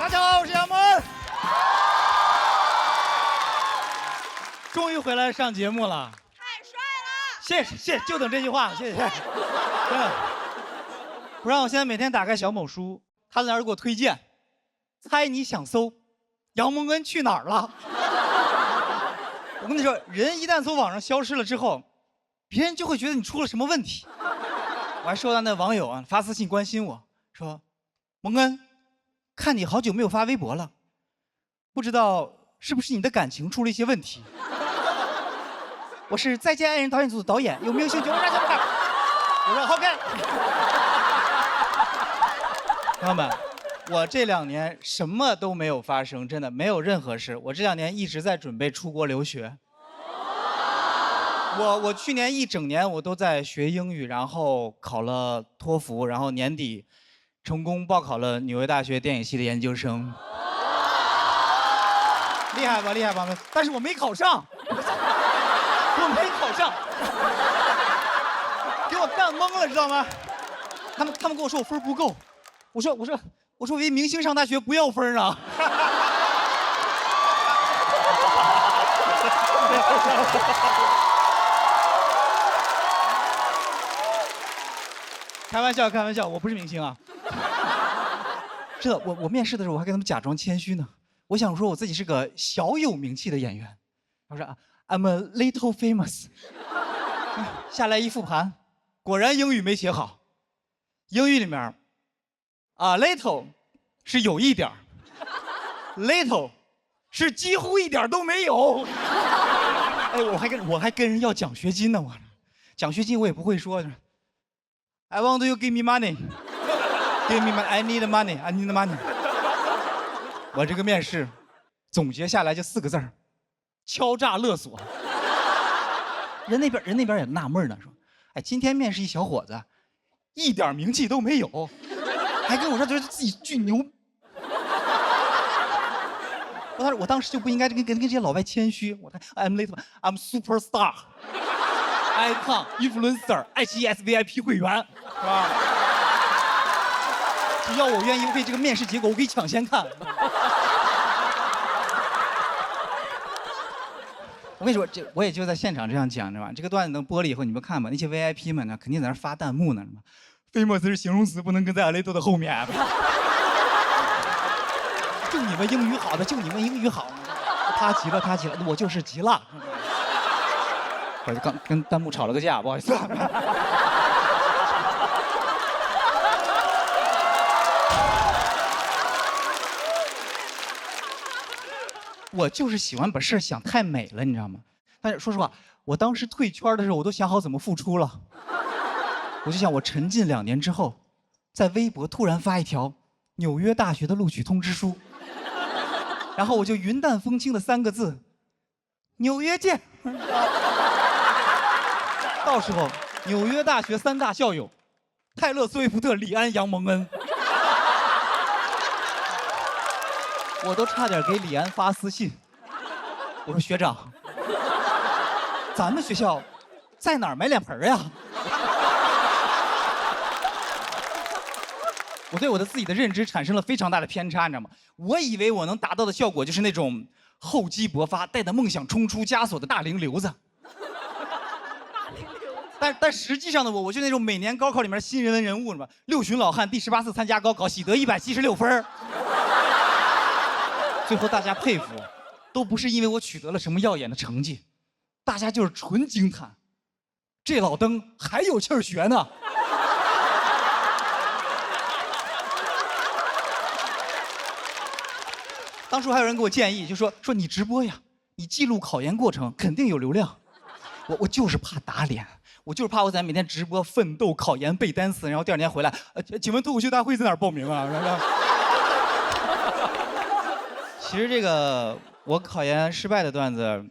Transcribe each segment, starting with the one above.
大家好，我是杨蒙恩。终于回来上节目了，太帅了！谢谢，就等这句话，谢谢。真的，不然我现在每天打开小某书，他在那儿给我推荐，猜你想搜，杨蒙恩去哪儿了？我跟你说，人一旦从网上消失了之后，别人就会觉得你出了什么问题。我还收到那网友啊发私信关心我说，蒙恩，看你好久没有发微博了，不知道是不是你的感情出了一些问题？我是再见爱人导演组的导演，有没有兴趣？我说 OK。朋友们，我这2年什么都没有发生，真的没有任何事。我这2年一直在准备出国留学。我去年1整年我都在学英语，然后考了托福，然后年底成功报考了纽约大学电影系的研究生。厉害吧，厉害吧？但是我没考上，我没考上，给我干懵了，知道吗？他们跟我说我分不够，我说我以为明星上大学不要分啊。开玩笑，开玩笑，我不是明星啊。是的，我面试的时候我还跟他们假装谦虚呢。我想说我自己是个小有名气的演员。我说 I'm a little famous。下来一复盘，果然英语没写好。英语里面little 是有一点儿 ，little 是几乎一点都没有。哎，我还跟人要奖学金呢，我奖学金我也不会说。I want you give me money. Give me money. I need money. I need money. 我这个面试总结下来就4个字儿：敲诈勒索。人那边也纳闷呢，说：“哎，今天面试一小伙子，一点名气都没有，还跟我说觉得自己巨牛。”我当时就不应该跟这些老外谦虚。我看 I'm little, I'm superstar, icon, influencer, 爱奇艺 SVIP 会员，是吧？只要我愿意为这个面试结果，我可以抢先看。我跟你说，我也就在现场这样讲，知道吧？这个段子能播了以后，你们看吧，那些 VIP 们呢，肯定在那发弹幕呢，什么 famous 是形容词，不能跟在 little 的后面。就你们英语好的，就你们英语好。他急了，他急了，我就是急了。我刚跟弹幕吵了个架，不好意思。我就是喜欢把事想太美了，你知道吗？但是说实话，我当时退圈的时候，我都想好怎么复出了。我就想，我沉浸2年之后，在微博突然发一条纽约大学的录取通知书，然后我就云淡风轻的3个字：纽约见。到时候，纽约大学3大校友，泰勒·斯威夫特、李安、杨蒙恩。我都差点给李安发私信，我说学长，咱们学校在哪儿买脸盆呀？我对我自己的认知产生了非常大的偏差，你知道吗？我以为我能达到的效果就是那种厚积薄发、带着梦想冲出枷锁的大龄留子。但实际上呢，我就那种每年高考里面新人文人物，是吧？6旬老汉第18次参加高考，喜得176分。最后大家佩服，都不是因为我取得了什么耀眼的成绩，大家就是纯惊叹，这老登还有气儿学呢。当初还有人给我建议，就说你直播呀，你记录考研过程肯定有流量。我就是怕打脸，我就是怕我在每天直播奋斗考研背单词，然后第2天回来，请问脱口秀大会在哪儿报名啊？其实这个我考研失败的段子，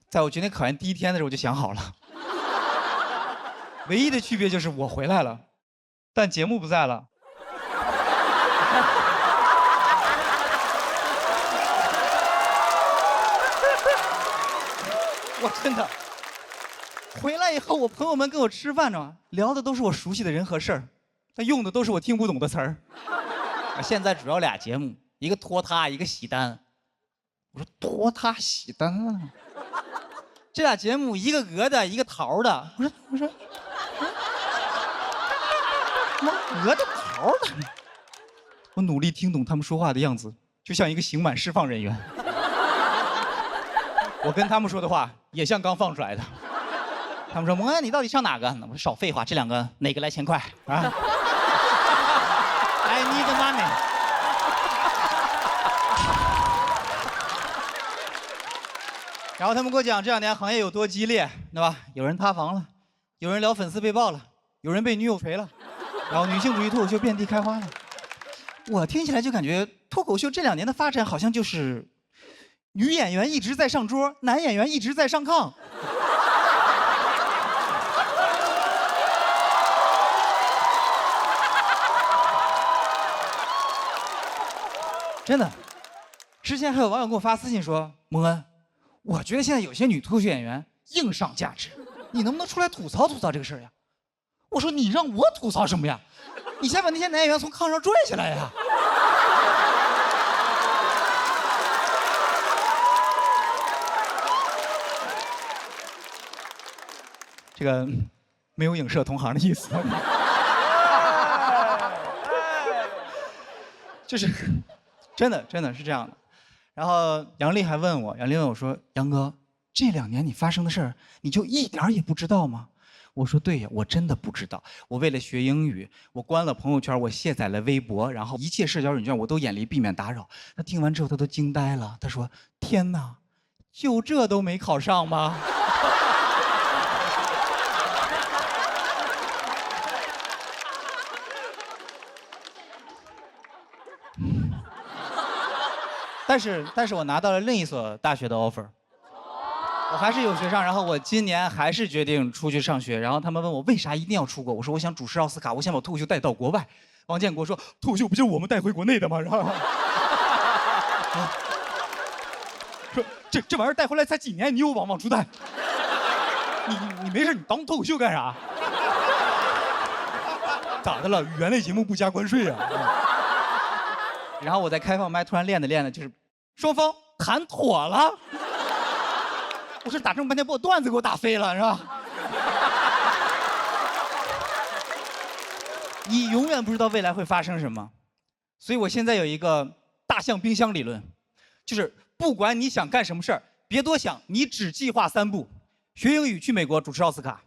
在我决定考研第1天的时候我就想好了，唯一的区别就是我回来了，但节目不在了。我真的回来以后，我朋友们跟我吃饭呢，聊的都是我熟悉的人和事儿，但用的都是我听不懂的词儿。现在主要俩节目，一个拖沓，一个喜单。我说拖沓喜单啊，这俩节目一个鹅的，一个桃的。我说，什么鹅的桃的？我努力听懂他们说话的样子，就像一个刑满释放人员。我跟他们说的话也像刚放出来的。他们说：“蒙恩，你到底上哪个？”我说：“少废话，这两个哪个来钱快啊？I need money。”然后他们给我讲这两年行业有多激烈，对吧？有人塌房了，有人聊粉丝被爆了，有人被女友锤了，然后女性主义脱口秀遍地开花了。我听起来就感觉脱口秀这2年的发展好像就是女演员一直在上桌，男演员一直在上炕。真的，之前还有网友给我发私信说：“蒙恩，我觉得现在有些女脱口秀演员硬上价值，你能不能出来吐槽吐槽这个事儿呀？”我说：“你让我吐槽什么呀？你先把那些男演员从炕上拽下来呀！”这个没有影射同行的意思，就是真的是这样的。然后杨丽还问我说：“杨哥，这2年你发生的事儿，你就一点儿也不知道吗？”我说：“对呀，我真的不知道。我为了学英语，我关了朋友圈，我卸载了微博，然后一切社交软件我都远离，避免打扰。”他听完之后，他都惊呆了。他说：“天哪，就这都没考上吗？”但是我拿到了另一所大学的 offer。我还是有学上，然后我今年还是决定出去上学。然后他们问我为啥一定要出国，我说我想主持奥斯卡，我想把脱口秀带到国外。王建国说脱口秀不就是我们带回国内的吗？然后说这玩意儿带回来才几年，你又往出带？你没事，你当脱口秀干啥？咋的了？语言类节目不加关税啊？然后我在开放麦突然练的，就是双方谈妥了。我说打这么半天，把我段子给我打飞了，是吧？你永远不知道未来会发生什么，所以我现在有一个大象冰箱理论，就是不管你想干什么事儿，别多想，你只计划3步：学英语、去美国、主持奥斯卡，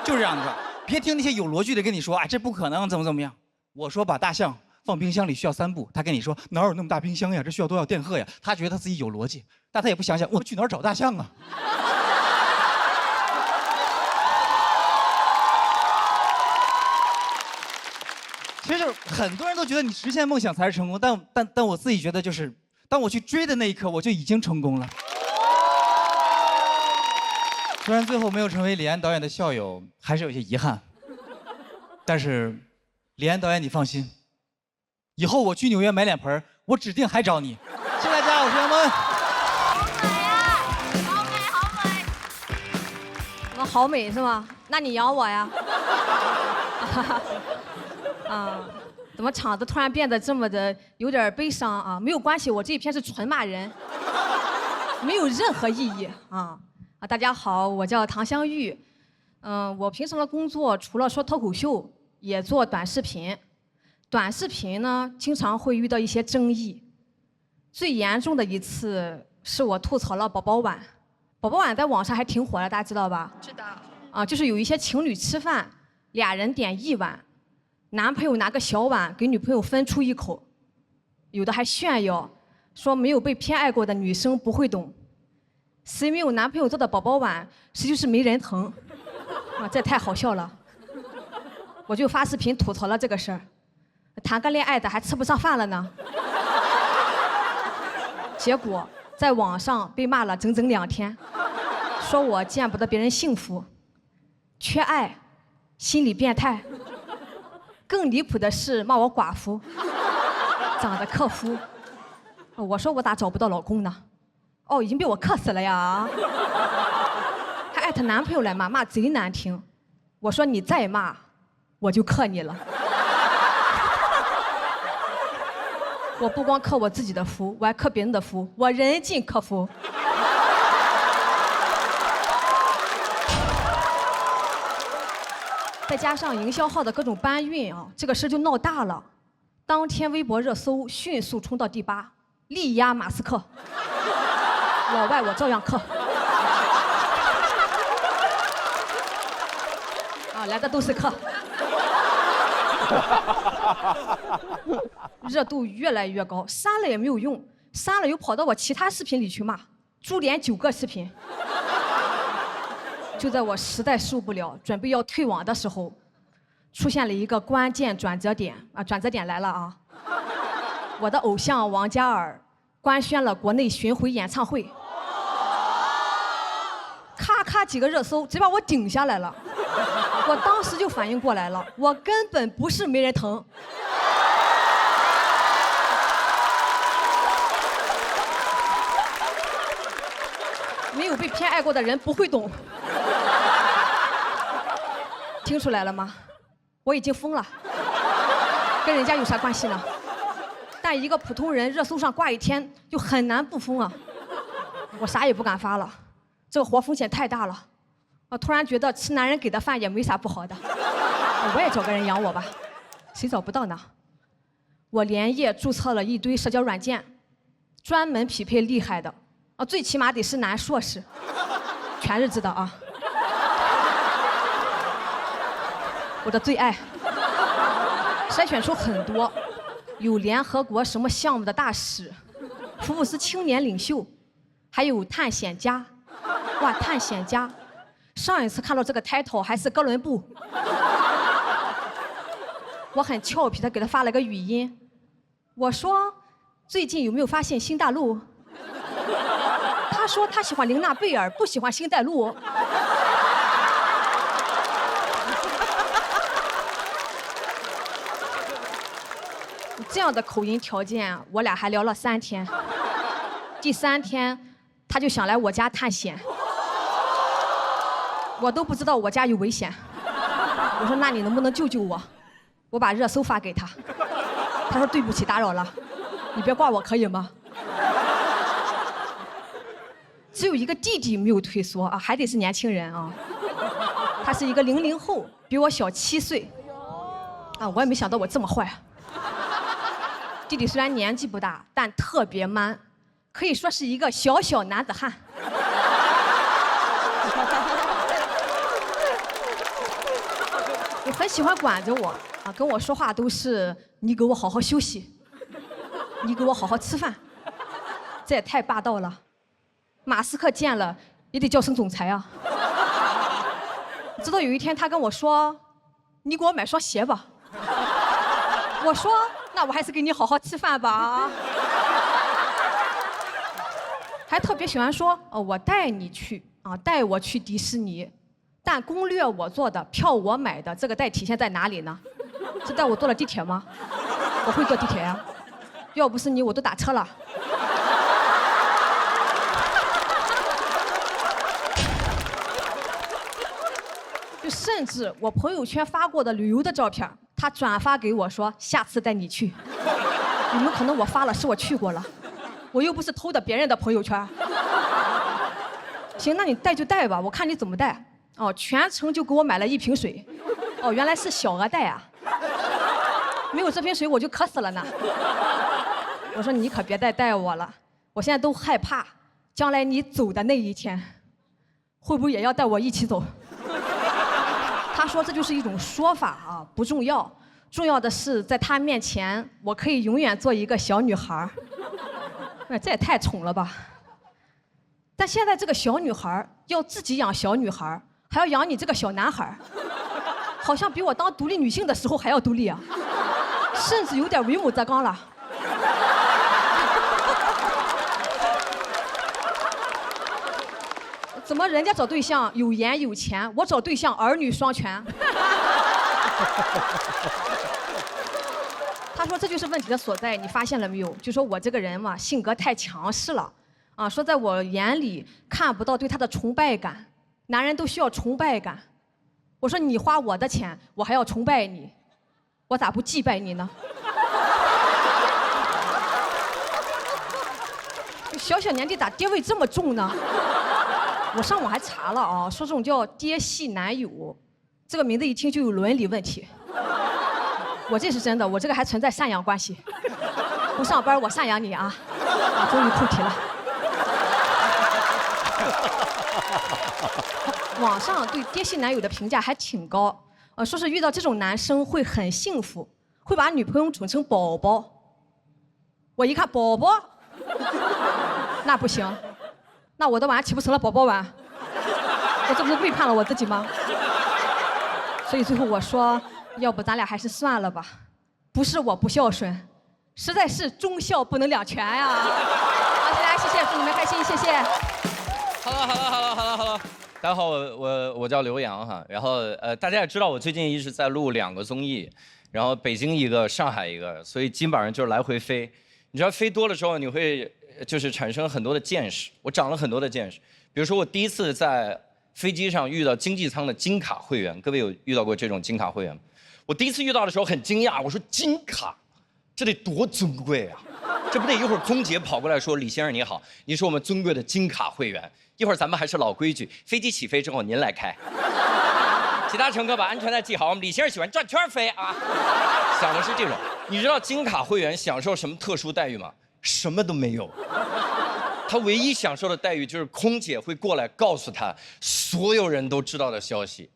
就是这样的事儿。别听那些有逻辑的跟你说，哎，这不可能，怎么样。我说把大象放冰箱里需要3步，他跟你说哪有那么大冰箱呀？这需要多少电荷呀？他觉得他自己有逻辑，但他也不想想我去哪儿找大象啊？其实很多人都觉得你实现梦想才是成功，但我自己觉得就是，当我去追的那一刻，我就已经成功了。虽然最后没有成为李安导演的校友，还是有些遗憾。但是，李安导演你放心，以后我去纽约买脸盆，我指定还找你。谢谢大家，我是杨蒙恩。好美啊，好美，好美。我好美是吗？那你养我呀？啊，怎么场子突然变得这么的有点悲伤啊？没有关系，我这一篇是纯骂人，没有任何意义啊。大家好，我叫唐香玉，我平时的工作除了说脱口秀，也做短视频。短视频呢，经常会遇到一些争议。最严重的一次是我吐槽了宝宝碗。宝宝碗在网上还挺火的，大家知道吧？知道。啊，就是有一些情侣吃饭，2人点1碗，男朋友拿个小碗给女朋友分出1口，有的还炫耀，说没有被偏爱过的女生不会懂。谁没有男朋友做的宝宝碗，谁就是没人疼。啊，这太好笑了。我就发视频吐槽了这个事儿，谈个恋爱的还吃不上饭了呢。结果在网上被骂了整整2天，说我见不得别人幸福，缺爱，心理变态。更离谱的是骂我寡妇，长得克夫。我说我咋找不到老公呢？哦，已经被我克死了呀！还艾特男朋友来骂，骂贼难听。我说你再骂，我就克你了。我不光克我自己的夫，我还克别人的夫，我人尽可夫。再加上营销号的各种搬运啊，这个事就闹大了。当天微博热搜迅速冲到第8，力压马斯克。老外我照样克。啊，来的都是克。热度越来越高，删了也没有用，删了又跑到我其他视频里去骂，株连9个视频。就在我实在受不了，准备要退网的时候，出现了一个关键转折点啊！转折点来了啊！我的偶像王嘉尔官宣了国内巡回演唱会，咔咔几个热搜，直接把我顶下来了。我当时就反应过来了，我根本不是没人疼。没有被偏爱过的人不会懂。听出来了吗？我已经疯了，跟人家有啥关系呢？但一个普通人热搜上挂一天，就很难不疯啊。我啥也不敢发了，这个活风险太大了。我突然觉得吃男人给的饭也没啥不好的，我也找个人养我吧，谁找不到呢？我连夜注册了一堆社交软件，专门匹配厉害的，啊，最起码得是男硕士，全日制的啊。我的最爱，筛选出很多，有联合国什么项目的大使，福布斯青年领袖，还有探险家，哇，探险家，上一次看到这个 title 还是哥伦布。我很俏皮的给他发了个语音，我说最近有没有发现新大陆？他说他喜欢玲娜贝尔，不喜欢星黛露。这样的口音条件，我俩还聊了3天。第3天，他就想来我家探险，我都不知道我家有危险。我说那你能不能救救我？我把热搜发给他，他说对不起打扰了，你别挂我可以吗？只有一个弟弟没有退缩啊，还得是年轻人啊。他是一个00后，比我小7岁。啊，我也没想到我这么坏。弟弟虽然年纪不大，但特别 man， 可以说是一个小小男子汉。很喜欢管着我啊，跟我说话都是你给我好好休息，你给我好好吃饭，这也太霸道了。马斯克见了也得叫声总裁啊。直到有一天他跟我说，你给我买双鞋吧。我说那我还是给你好好吃饭吧。还特别喜欢说我带你去啊，带我去迪士尼。但攻略我做的，票我买的，这个带体现在哪里呢？是带我坐了地铁吗？我会坐地铁呀，要不是你，我都打车了。就甚至我朋友圈发过的旅游的照片，他转发给我说下次带你去。你们可能我发了，是我去过了，我又不是偷的别人的朋友圈。行，那你带就带吧，我看你怎么带。哦，全程就给我买了1瓶水，哦，原来是小额贷啊！没有这瓶水我就渴死了呢。我说你可别再带我了，我现在都害怕，将来你走的那一天，会不会也要带我一起走？他说这就是一种说法啊，不重要，重要的是在他面前，我可以永远做一个小女孩。这也太宠了吧！但现在这个小女孩要自己养小女孩。还要养你这个小男孩，好像比我当独立女性的时候还要独立啊，甚至有点为母则刚了。怎么人家找对象有颜有钱，我找对象儿女双全？他说这就是问题的所在，你发现了没有？就说我这个人嘛，性格太强势了，啊，说在我眼里看不到对他的崇拜感。男人都需要崇拜感，我说你花我的钱，我还要崇拜你，我咋不祭拜你呢？小小年纪咋爹味这么重呢？我上网还查了啊，说这种叫爹系男友，这个名字一听就有伦理问题。我这是真的，我这个还存在赡养关系。不上班我赡养你啊！啊，终于扣题了。网上对爹系男友的评价还挺高，说是遇到这种男生会很幸福，会把女朋友宠成宝宝。我一看宝宝，那不行，那我的碗岂不成了宝宝碗？我这不是背叛了我自己吗？所以最后我说，要不咱俩还是算了吧，不是我不孝顺，实在是忠孝不能两全呀。好，大家谢谢，祝你们开心，谢谢。Hello，大家好，我叫刘洋哈，然后大家也知道我最近一直在录2个综艺，然后北京一个，上海一个，所以基本上就是来回飞。你知道飞多了之后，你会就是产生很多的见识，我长了很多的见识。比如说我第一次在飞机上遇到经济舱的金卡会员，各位有遇到过这种金卡会员吗？我第一次遇到的时候很惊讶，我说金卡，这得多尊贵啊！这不得一会儿空姐跑过来说：“李先生你好，您是我们尊贵的金卡会员。一会儿咱们还是老规矩，飞机起飞之后您来开，其他乘客把安全带系好。我们李先生喜欢转圈飞啊。”想的是这种。你知道金卡会员享受什么特殊待遇吗？什么都没有。他唯一享受的待遇就是空姐会过来告诉他所有人都知道的消息。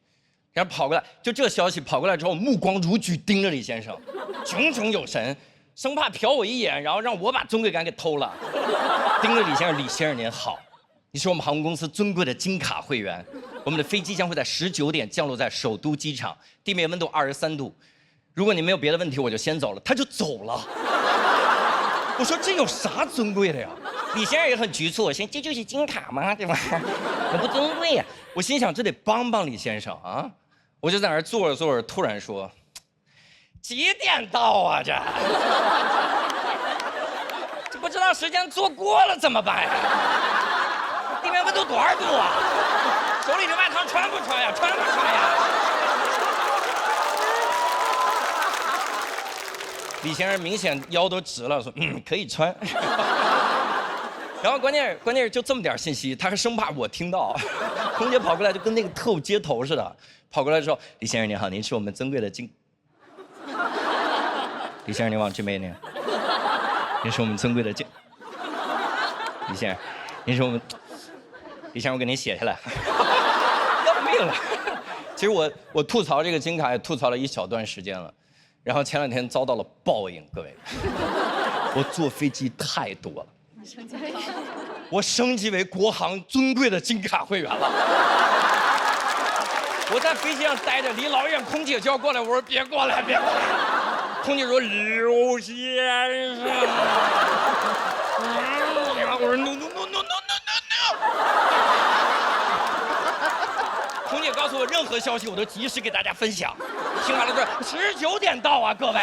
然后跑过来，就这消息跑过来之后，目光如炬盯着李先生，炯炯有神，生怕瞟我一眼，然后让我把尊贵感给偷了。盯着李先生，李先生您好，你是我们航空公司尊贵的金卡会员，我们的飞机将会在19点降落在首都机场，地面温度23度。如果你没有别的问题，我就先走了。他就走了。我说这有啥尊贵的呀？李先生也很局促，这就是金卡嘛，对吧？很不尊贵呀。我心想这得帮帮李先生啊。我就在那儿坐着坐着，突然说：“几点到啊？这不知道时间坐过了怎么办呀？地面温度多少度啊？手里的外套穿不穿呀？穿不穿呀？”李先生明显腰都直了，说：“可以穿。”然后关键是就这么点信息，他还生怕我听到。空姐跑过来就跟那个特务接头似的，跑过来之后：“李先生您好，您是我们尊贵的金。”李先生您往这边一点，您是我们尊贵的金。李先生，您是我们。李先生，我给您写下来。要命了！其实我吐槽这个金卡也吐槽了一小段时间了。然后前2天遭到了报应，各位，我坐飞机太多了，我升级为国航尊贵的金卡会员了。我在飞机上待着，离老远空姐就要过来，我说别过来，别过来。空姐说刘先生，我说 no。空姐告诉我任何消息我都及时给大家分享。听完了说19点到啊，各位，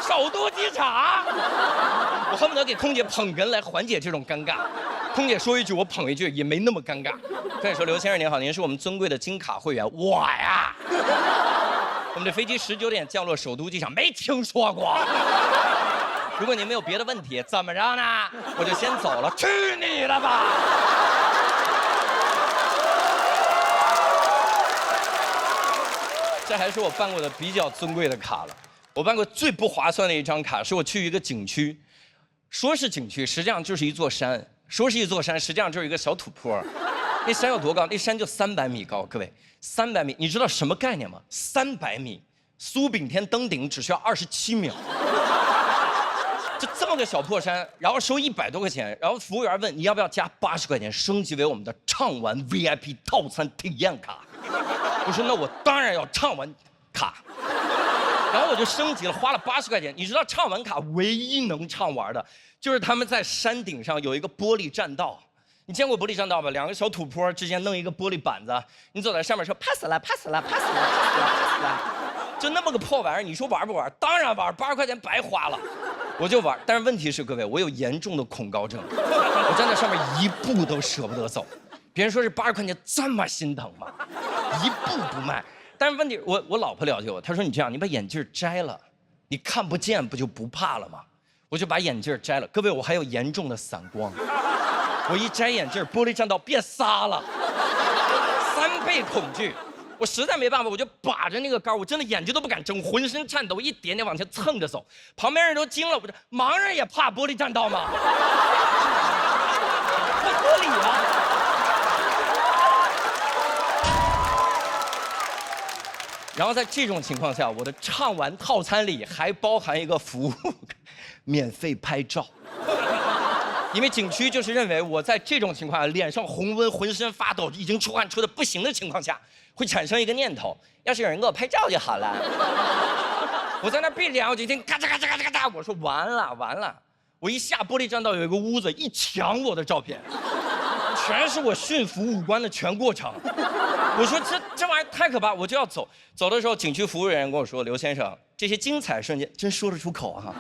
首都机场。我恨不得给空姐捧哏来缓解这种尴尬。空姐说一句我捧一句，也没那么尴尬。空姐说：“刘先生您好，您是我们尊贵的金卡会员。”我呀，我们的飞机19点降落首都机场，没听说过。如果您没有别的问题，怎么着呢？我就先走了。去你的吧！这还是我办过的比较尊贵的卡了。我办过最不划算的一张卡，是我去一个景区，说是景区，实际上就是一座山；说是一座山，实际上就是一个小土坡。那山有多高？那山就300米高，各位，300米，你知道什么概念吗？300米，苏炳添登顶只需要27秒。就这么个小破山，然后收100多块钱，然后服务员问你要不要加80块钱升级为我们的畅玩 VIP 套餐体验卡。我说那我当然要畅玩卡，然后我就升级了，花了80块钱。你知道畅玩卡唯一能畅玩的，就是他们在山顶上有一个玻璃栈道。你见过玻璃栈道吧？2个小土坡之间弄一个玻璃板子，你走在上面说 pass 了 pass 了 pass 了 pass 了，就那么个破玩意儿，你说玩不玩？当然玩，80块钱白花了。我就玩，但是问题是各位，我有严重的恐高症，我站在上面一步都舍不得走。别人说是80块钱这么心疼吗？一步不迈。但是问题，我老婆了解我，她说你这样，你把眼镜摘了，你看不见不就不怕了吗？我就把眼镜摘了。各位，我还有严重的散光，我一摘眼镜，玻璃栈道变仨了，3倍恐惧。我实在没办法，我就把着那个杆，我真的眼睛都不敢睁，浑身颤抖，一点点往前蹭着走。旁边人都惊了，我说盲人也怕玻璃栈道吗？不合理啊！然后在这种情况下，我的畅玩套餐里还包含一个服务，免费拍照。因为景区就是认为我在这种情况下，脸上红温、浑身发抖、已经出汗出的不行的情况下，会产生一个念头：要是有人给我拍照就好了。我在那闭着眼，我就听咔嚓咔嚓咔嚓咔嚓，我说完了完了。我一下玻璃栈道有一个屋子，一抢我的照片，全是我驯服五官的全过程。我说这玩意儿太可怕，我就要走。走的时候，景区服务人员跟我说：“刘先生，这些精彩瞬间真说得出口啊！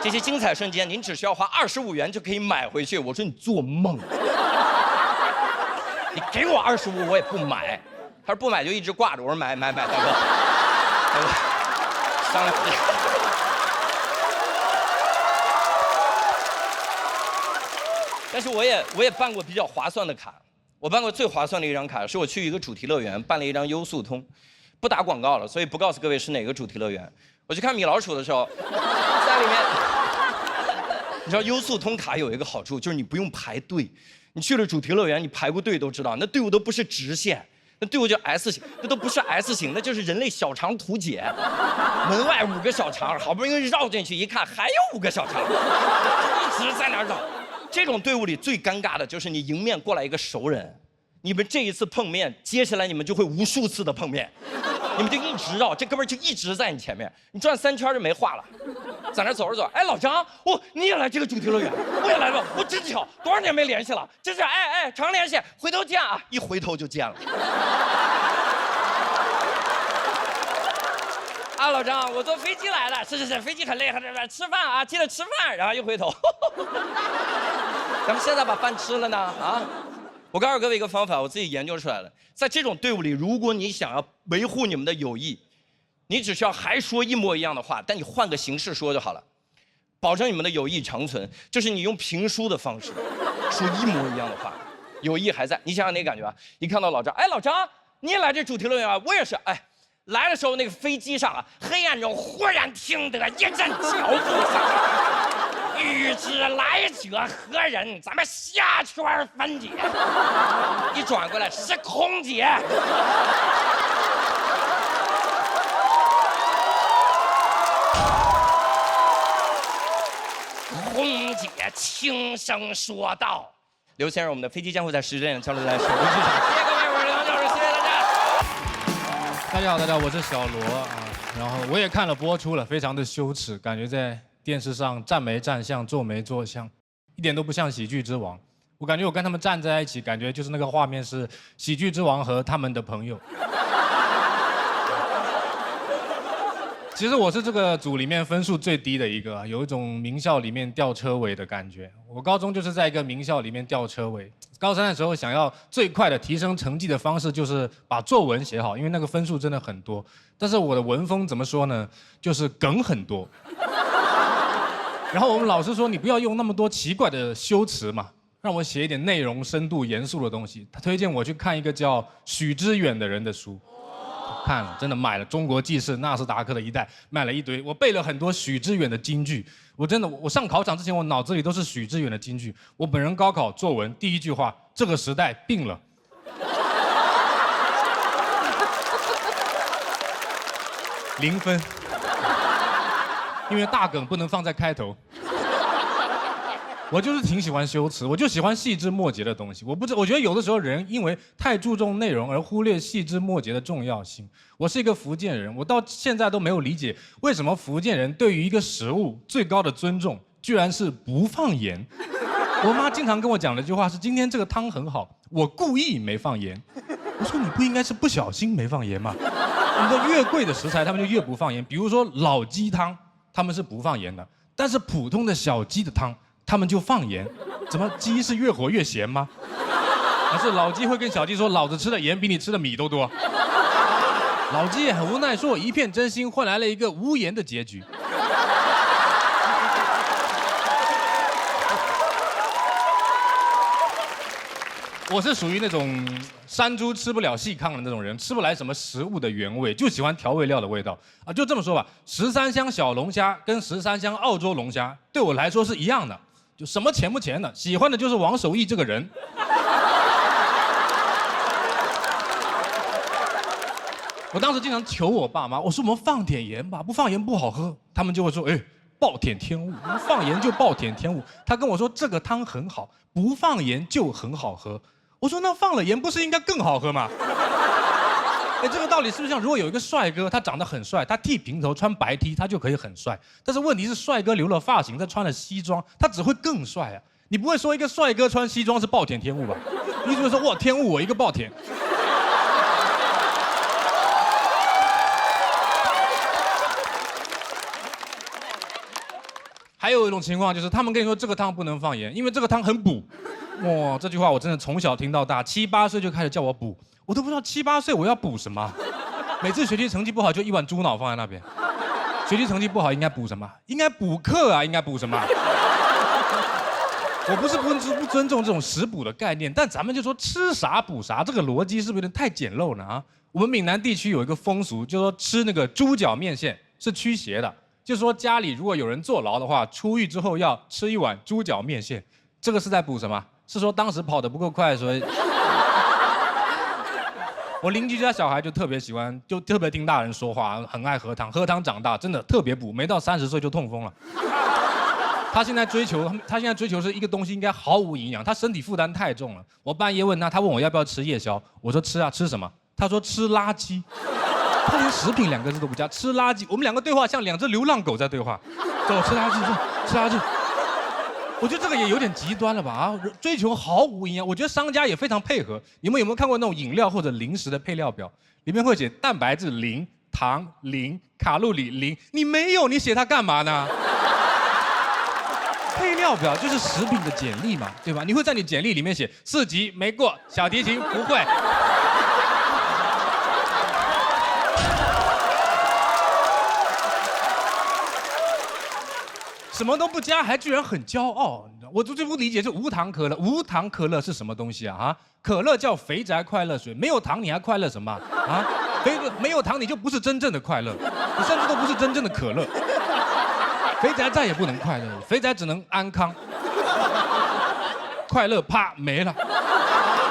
这些精彩瞬间，您只需要花25元就可以买回去。”我说：“你做梦！你给我25，我也不买。”他说：“不买就一直挂着。”我说：“买，大哥，商量。”但是我也办过比较划算的卡。我办过最划算的一张卡，是我去一个主题乐园办了一张优速通，不打广告了，所以不告诉各位是哪个主题乐园。我去看米老鼠的时候，在里面，你知道优速通卡有一个好处，就是你不用排队。你去了主题乐园，你排过队都知道，那队伍都不是直线，那队伍就 S 型，那都不是 S 型，那就是人类小肠图解。门外5个小肠，好不容易绕进去一看，还有5个小肠，一直在那儿绕。这种队伍里最尴尬的就是你迎面过来一个熟人，你们这一次碰面，接下来你们就会无数次的碰面，你们就一直绕，这哥们就一直在你前面，你转3圈就没话了。在那走着走，哎，老张，你也来这个主题乐园？我也来了，真巧，多少年没联系了，真是常联系，回头见啊！一回头就见了。啊，老张，我坐飞机来的，是，飞机很累，吃饭啊，记得吃饭。然后一回头，咱们现在把饭吃了呢啊！我告诉各位一个方法，我自己研究出来了，在这种队伍里，如果你想要维护你们的友谊，你只需要还说一模一样的话，但你换个形式说就好了，保证你们的友谊长存。就是你用评书的方式说一模一样的话，友谊还在。你想想那感觉啊！一看到老张，哎，老张，你也来这主题乐园啊？我也是，哎。来的时候，那个飞机上啊，黑暗中忽然听得一阵脚步声，欲知来者何人，咱们下圈分解。一转过来是空姐，空姐轻声说道：“刘先生，我们的飞机将会在10点降落在首都机场。”谢谢各位，我是梁教授，谢谢大家。大家好，我是小罗啊，然后我也看了播出了，非常的羞耻，感觉在电视上站没站相，坐没坐相，一点都不像喜剧之王。我感觉我跟他们站在一起，感觉就是那个画面是喜剧之王和他们的朋友。其实我是这个组里面分数最低的一个，有一种名校里面吊车尾的感觉。我高中就是在一个名校里面吊车尾。高3的时候想要最快的提升成绩的方式就是把作文写好，因为那个分数真的很多。但是我的文风怎么说呢？就是梗很多。然后我们老师说你不要用那么多奇怪的修辞嘛，让我写一点内容深度严肃的东西。他推荐我去看一个叫许知远的人的书。看了，真的买了《中国纪事》、纳斯达克的一代，买了一堆。我背了很多许知远的金句，我上考场之前，我脑子里都是许知远的金句。我本人高考作文第一句话：这个时代病了。0分，因为大梗不能放在开头。我就是挺喜欢修辞，我就喜欢细枝末节的东西。我觉得有的时候人因为太注重内容而忽略细枝末节的重要性。我是一个福建人，我到现在都没有理解为什么福建人对于一个食物最高的尊重，居然是不放盐。我妈经常跟我讲的一句话是：今天这个汤很好，我故意没放盐。我说你不应该是不小心没放盐吗？你的越贵的食材，他们就越不放盐。比如说老鸡汤，他们是不放盐的，但是普通的小鸡的汤，他们就放盐。怎么鸡是越活越咸吗？还是老鸡会跟小鸡说，老子吃的盐比你吃的米都多？老鸡也很无奈，说我一片真心换来了一个无盐的结局。我是属于那种山猪吃不了细糠的那种人，吃不来什么食物的原味，就喜欢调味料的味道啊。就这么说吧，13香小龙虾跟13香澳洲龙虾对我来说是一样的，就什么钱不钱的，喜欢的就是王守义这个人。我当时经常求我爸妈，我说我们放点盐吧，不放盐不好喝。他们就会说，哎，暴殄天物，放盐就暴殄天物。他跟我说这个汤很好，不放盐就很好喝。我说那放了盐不是应该更好喝吗？哎，这个道理是不是像如果有一个帅哥，他长得很帅，他剃平头穿白 T， 他就可以很帅。但是问题是，帅哥留了发型，他穿了西装，他只会更帅啊！你不会说一个帅哥穿西装是暴殄天物吧？你只会说哇天物我一个暴殄。还有一种情况就是，他们跟你说这个汤不能放盐，因为这个汤很补。哇，这句话我真的从小听到大，7、8岁就开始叫我补，我都不知道7、8岁我要补什么。每次学习成绩不好就一碗猪脑放在那边，学习成绩不好应该补什么？应该补课啊，应该补什么？我不是不尊重这种食补的概念，但咱们就说吃啥补啥，这个逻辑是不是有点太简陋了啊？我们闽南地区有一个风俗，就说吃那个猪脚面线是驱邪的。就是说家里如果有人坐牢的话，出狱之后要吃一碗猪脚面线，这个是在补什么？是说当时跑得不够快，所以我邻居家小孩就特别喜欢，就特别听大人说话，很爱喝汤，喝汤长大，真的特别补，没到30岁就痛风了。他现在追求是一个东西应该毫无营养，他身体负担太重了。我半夜问他问我要不要吃夜宵，我说吃啊，吃什么？他说吃垃圾。他连食品2个字都不加，吃垃圾。我们2个对话像2只流浪狗在对话，走吃垃圾，走吃垃圾。我觉得这个也有点极端了吧啊！追求毫无营养，我觉得商家也非常配合。你们有没有看过那种饮料或者零食的配料表？里面会写蛋白质0、糖0、卡路里0，你没有，你写它干嘛呢？配料表就是食品的简历嘛，对吧？你会在你简历里面写4级没过，小提琴不会。什么都不加，还居然很骄傲，你知道？我最不理解是无糖可乐，无糖可乐是什么东西啊？啊，可乐叫肥宅快乐水，没有糖你还快乐什么啊？没有糖你就不是真正的快乐，你甚至都不是真正的可乐。肥宅再也不能快乐了，肥宅只能安康，快乐啪没了。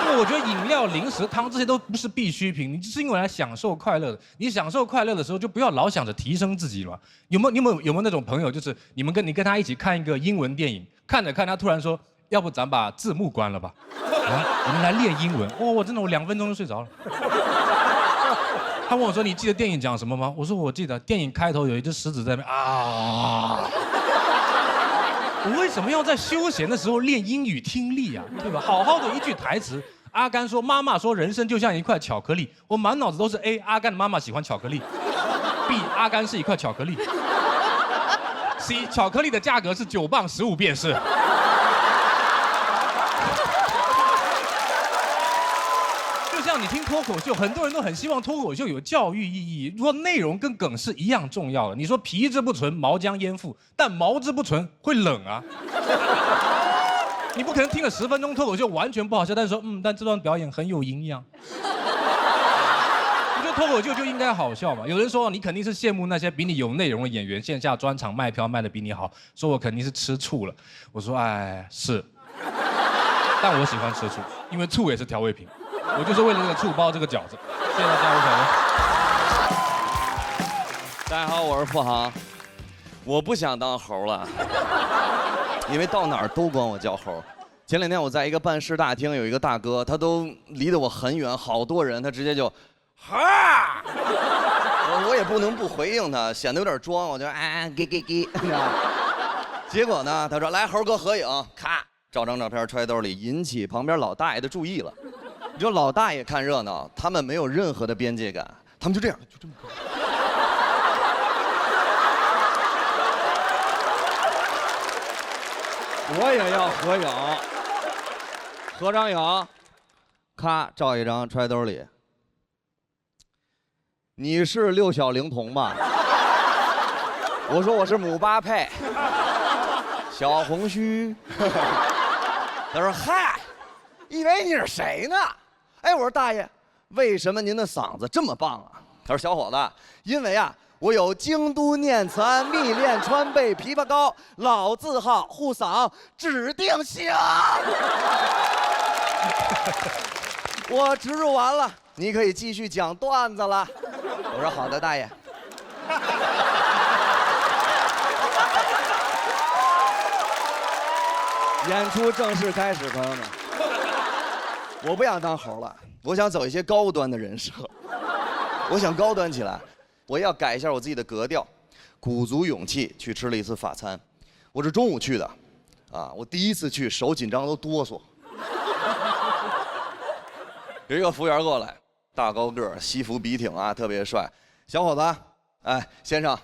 因为我觉得饮料、零食、汤这些都不是必需品，你是因为来享受快乐的。你享受快乐的时候，就不要老想着提升自己了。有没有那种朋友，就是你跟他一起看一个英文电影，看着看他突然说，要不咱把字幕关了吧？啊，我们来练英文。哦，我真的2分钟就睡着了。他问我说：“你记得电影讲什么吗？”我说：“我记得，电影开头有一只狮子在那边啊。”我为什么要在休闲的时候练英语听力啊？对吧？好好的一句台词，阿甘说：“妈妈说人生就像一块巧克力。”我满脑子都是 A， 阿甘的妈妈喜欢巧克力 ；B， 阿甘是一块巧克力；C， 巧克力的价格是9磅15便士。就像你听脱口秀，很多人都很希望脱口秀有教育意义，如果内容跟梗是一样重要的。你说皮之不存，毛将焉附？但毛之不存会冷啊。你不可能听了10分钟脱口秀完全不好笑，但是说但这段表演很有营养。我觉得脱口秀就应该好笑嘛。有人说你肯定是羡慕那些比你有内容的演员，线下专场卖票卖得比你好，说我肯定是吃醋了。我说哎是，但我喜欢吃醋，因为醋也是调味品。我就是为了这个醋包这个饺子。谢谢大家，我小文。大家好，我是付航。我不想当猴了，因为到哪儿都管我叫猴。前2天我在一个办事大厅，有一个大哥，他都离得我很远，好多人，他直接就，哈，我也不能不回应他，显得有点装，我就给，结果呢，他说来猴哥合影，咔，照张照片揣兜里，引起旁边老大爷的注意了。你说老大爷看热闹，他们没有任何的边界感，他们就这样，就这么。我也要合影，合张影，咔照一张揣兜里。你是6小龄童吗？我说我是姆巴佩，小红须。他说嗨，以为你是谁呢？哎，我说大爷，为什么您的嗓子这么棒啊？他说小伙子，因为啊，我有京都念慈庵蜜炼川贝枇杷膏，老字号护嗓指定行。我植入完了，你可以继续讲段子了。我说好的，大爷。演出正式开始，朋友们。我不想当猴了，我想走一些高端的人设。我想高端起来，我要改一下我自己的格调，鼓足勇气去吃了一次法餐。我是中午去的，啊，我第一次去，手紧张都哆嗦。有一个服务员过来，大高个儿，西服笔挺啊，特别帅。小伙子，哎，先生，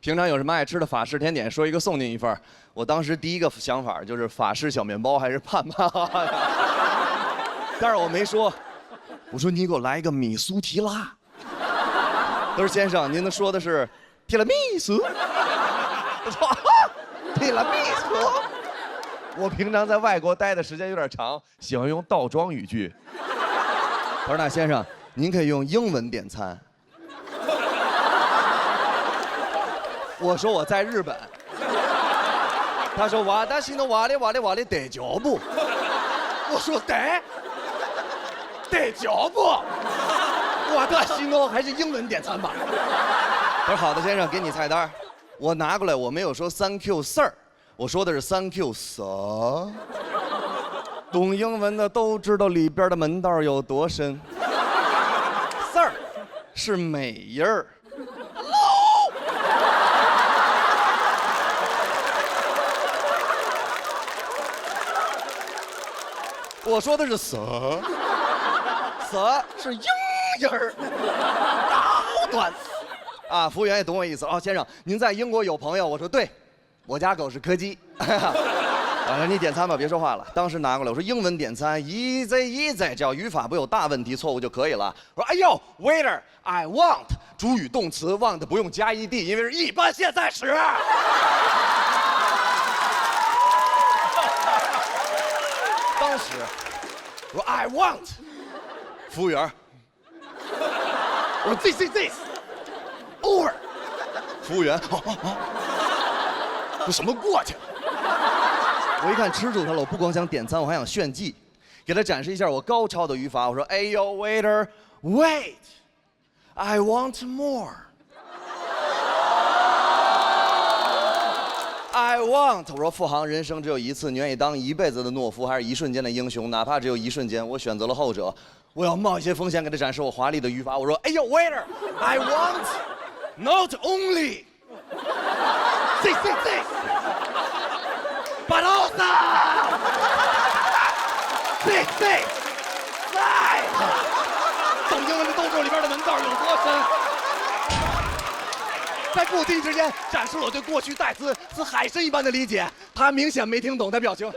平常有什么爱吃的法式甜点，说一个送您一份。我当时第一个想法就是法式小面包还是盼盼，但是我没说，我说你给我来一个米苏提拉。他说先生，您说的是提拉米苏？我说提拉米苏。我平常在外国待的时间有点长，喜欢用倒装语句。他说那先生，您可以用英文点餐。我说我在日本。他说瓦达西诺瓦里瓦里瓦里得脚步。我说得脚步。瓦达西诺还是英文点餐吧。他说好的先生，给你菜单。我拿过来，我没有说 Thank you sir， 我说的是 Thank you sir。懂英文的都知道里边的门道有多深。Sir 是美音儿。我说的是 sir 是英音儿，高端。啊，服务员也懂我意思。哦，先生，您在英国有朋友？我说对，我家狗是柯基。你点餐吧，别说话了。当时拿过来，我说英文点餐 easy， 只要语法不有大问题错误就可以了。我说哎呦 waiter I want， 主语动词 want 不用加 ed， 因为是一般现在时。当时我说 I want， 服务员，我说 this over， 服务员，这什么过去？我一看吃住他了，我不光想点餐，我还想炫技，给他展示一下我高超的语法。我说哎呦 waiter wait I want more。I want， 我说富航，人生只有一次，你愿意当一辈子的懦夫，还是一瞬间的英雄？哪怕只有一瞬间，我选择了后者。我要冒一些风险给他展示我华丽的语法。我说，哎呦 ，waiter， I want not only this but also this that。懂英文的都知道里边的门道有多深。在不经意之间展示了我对过去代词似海参一般的理解，他明显没听懂的表情，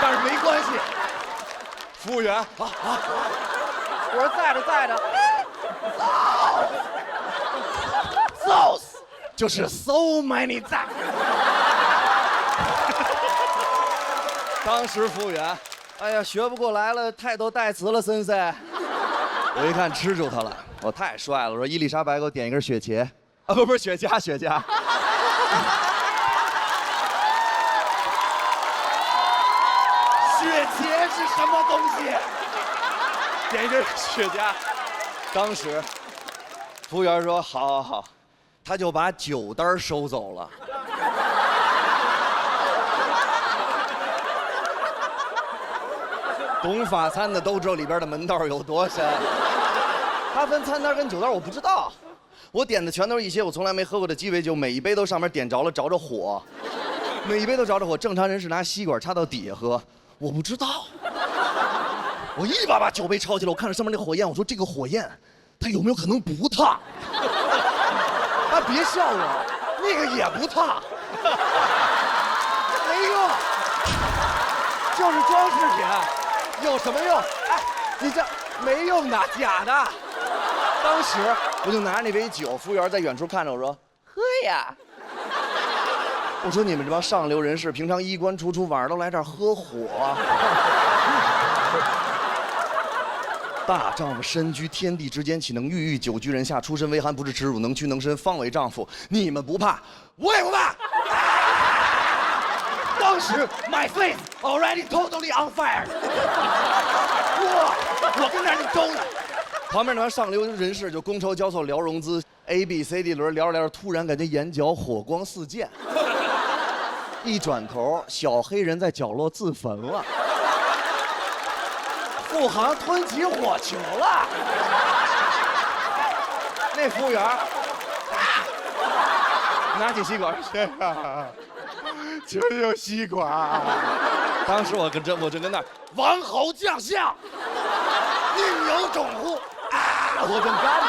但是没关系。服务员，我说在着 ，those 就是 so many 在。当时服务员，哎呀，学不过来了，太多代词了，森森。我一看吃住他了，我太帅了。我说伊丽莎白，给我点一根雪茄，啊不是雪茄。雪茄是什么东西？点一根雪茄。当时服务员说好，他就把酒单收走了。懂法餐的都知道里边的门道有多深。他分餐单跟酒单我不知道，我点的全都是一些我从来没喝过的鸡尾酒，每一杯都上面点着了着火，每一杯都着着火。正常人是拿吸管插到底下喝，我不知道。我一把把酒杯抄起来，我看着上面那个火焰，我说这个火焰它有没有可能不烫？啊，别笑我，那个也不烫，没用，就是装饰品。有什么用？哎，你这没用的，假的。当时我就拿着那杯酒，服务员在远处看着我说：“喝呀。”我说：“你们这帮上流人士，平常衣冠楚楚，晚上都来这儿喝火，大丈夫身居天地之间，岂能郁郁久居人下？出身为寒，不知耻辱，能屈能伸，方为丈夫。你们不怕，我也不怕。当时 my face already totally on fire。我跟那儿就周呢。旁边那帮上流人士就觥筹交错聊融资 ，A B C D 轮聊着聊着，突然感觉眼角火光四溅。一转头，小黑人在角落自焚了。富航吞起火球了，那服务员拿起吸管，先生，请用吸管。当时我正跟那儿王侯将相，宁有种乎？啊，我正干呢，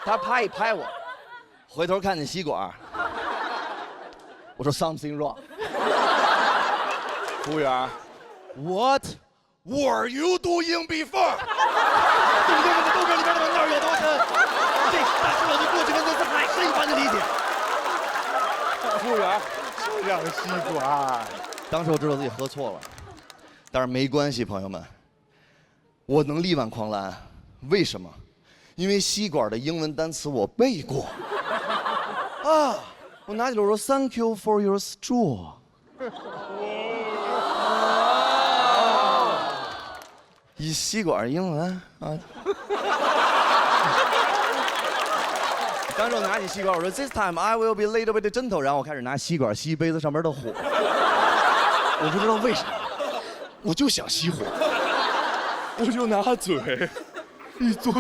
他啪一拍我，回头看见吸管，我说 something wrong。服务员 ，What were you doing before？ 对不对？豆哥里边的门道有多深？这大是我对过去跟那次海参一般的理解。服务员，这样吸管。当时我知道自己喝错了，但是没关系，朋友们，我能力挽狂澜，为什么？因为吸管的英文单词我背过。啊，我拿起来我说 Thank you for your straw。一吸管英文啊！当时我拿起吸管，我说 This time I will be a little bit gentle。然后我开始拿吸管吸杯子上面的火。我不知道为什么，我就想熄火，我就拿嘴一嘬，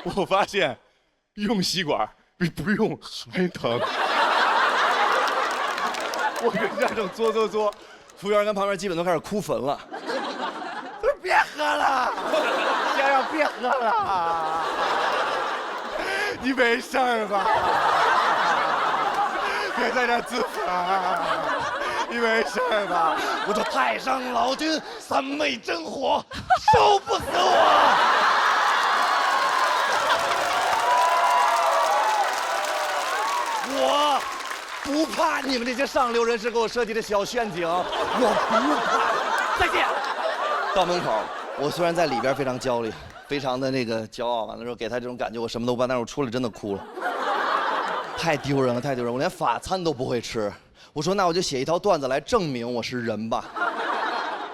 我发现用吸管比不用还疼。我跟家正嘬，服务员跟旁边基本都开始哭坟了。他说别喝了，先生别喝了，你没事吧？别在这自焚。你没事吧？我说太上老君三昧真火，烧不死我。我不怕你们这些上流人士给我设计的小陷阱，我不怕。再见。到门口，我虽然在里边非常焦虑，非常的那个骄傲，完了之后给他这种感觉，我什么都不怕，但是我出来真的哭了，太丢人了，太丢人！我连法餐都不会吃。我说那我就写一条段子来证明我是人吧，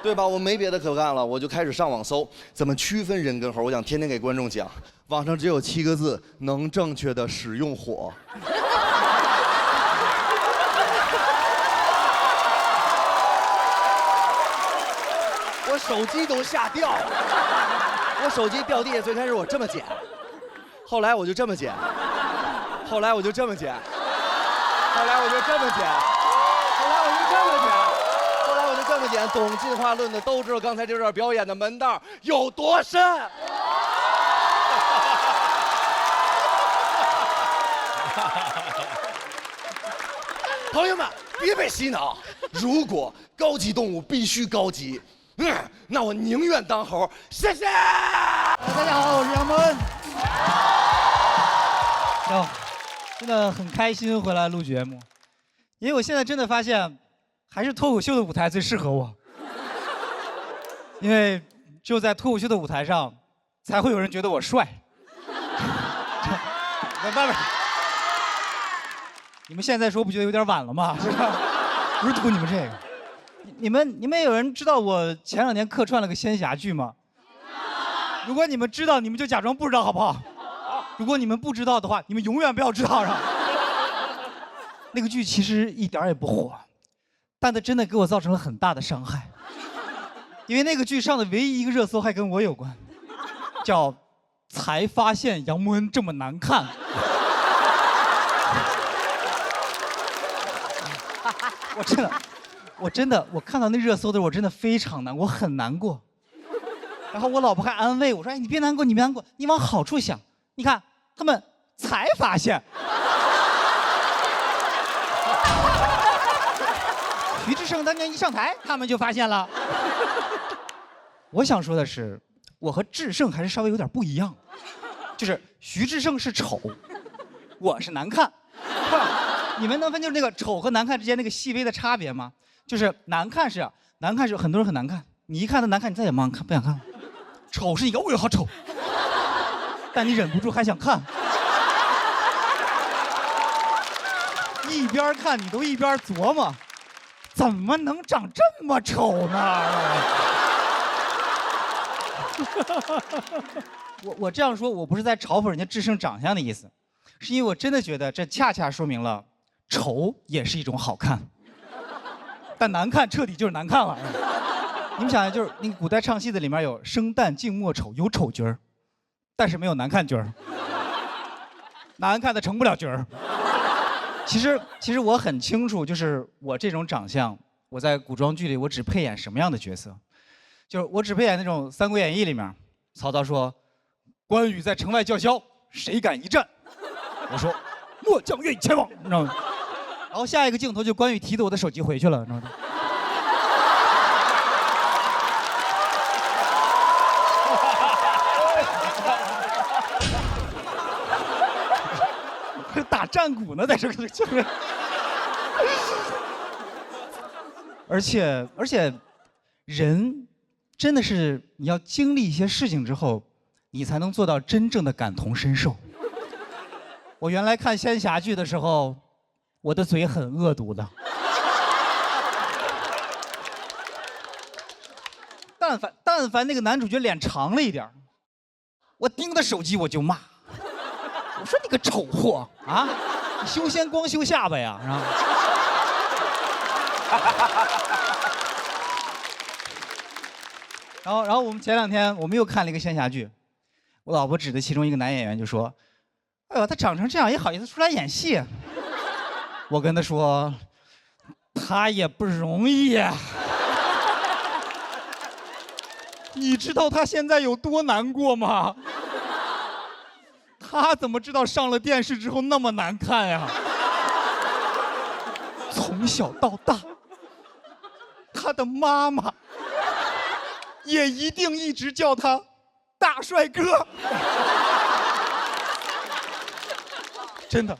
对吧？我没别的可干了，我就开始上网搜怎么区分人跟猴。我想天天给观众讲，网上只有7个字：能正确的使用火。我手机都吓掉了，我手机掉地下，最开始我这么捡，后来我就这么捡，后来我就这么捡，后来我就这么捡。后来我就这么讲，懂进化论的都知道刚才这段表演的门道有多深。朋友们，别被洗脑。如果高级动物必须高级，那我宁愿当猴。谢谢。大家好，我是杨蒙恩。真的很开心回来录节目，因为我现在真的发现。还是脱口秀的舞台最适合我，因为只有在脱口秀的舞台上，才会有人觉得我帅。你们现在说不觉得有点晚了吗？不是图你们这个。你们有人知道我前2年客串了个仙侠剧吗？如果你们知道，你们就假装不知道好不好？如果你们不知道的话，你们永远不要知道。那个剧其实一点也不火。但它真的给我造成了很大的伤害，因为那个剧上的唯一一个热搜还跟我有关，叫“才发现杨蒙恩这么难看”。我看到那热搜的时候，我真的非常难过，我很难过。然后我老婆还安慰我说：“哎，你别难过，你别难过，你往好处想，你看他们才发现。”徐志胜当年一上台，他们就发现了。我想说的是，我和志胜还是稍微有点不一样，就是徐志胜是丑，我是难看。你们能分清那个丑和难看之间那个细微的差别吗？就是难看是很多人很难看，你一看他难看，你再也不想看了。丑是一个，哦哟好丑，但你忍不住还想看。一边看你都一边琢磨，怎么能长这么丑呢？我这样说，我不是在嘲讽人家制胜长相的意思，是因为我真的觉得这恰恰说明了，丑也是一种好看，但难看彻底就是难看了。你们想想，就是那个古代唱戏的里面有生旦净末丑，有丑角儿，但是没有难看角儿，难看的成不了角儿。其实我很清楚，就是我这种长相，我在古装剧里我只配演什么样的角色，就是我只配演那种《三国演义》里面，曹操说，关羽在城外叫嚣，谁敢一战？我说，末将愿意前往，你知道吗？然后下一个镜头就关羽提着我的手机回去了，你知道吗？打战鼓呢，在这个就是。而且，人真的是你要经历一些事情之后，你才能做到真正的感同身受。我原来看仙侠剧的时候，我的嘴很恶毒的。但凡那个男主角脸长了一点，我盯着手机我就骂。我说你个丑货啊！你修仙光修下巴呀，是吧？然后我们前2天我们又看了一个仙侠剧，我老婆指着其中一个男演员就说：“哎呦，他长成这样也好意思出来演戏？”我跟他说：“他也不容易呀。”你知道他现在有多难过吗？他怎么知道上了电视之后那么难看呀？从小到大，他的妈妈也一定一直叫他大帅哥。真的，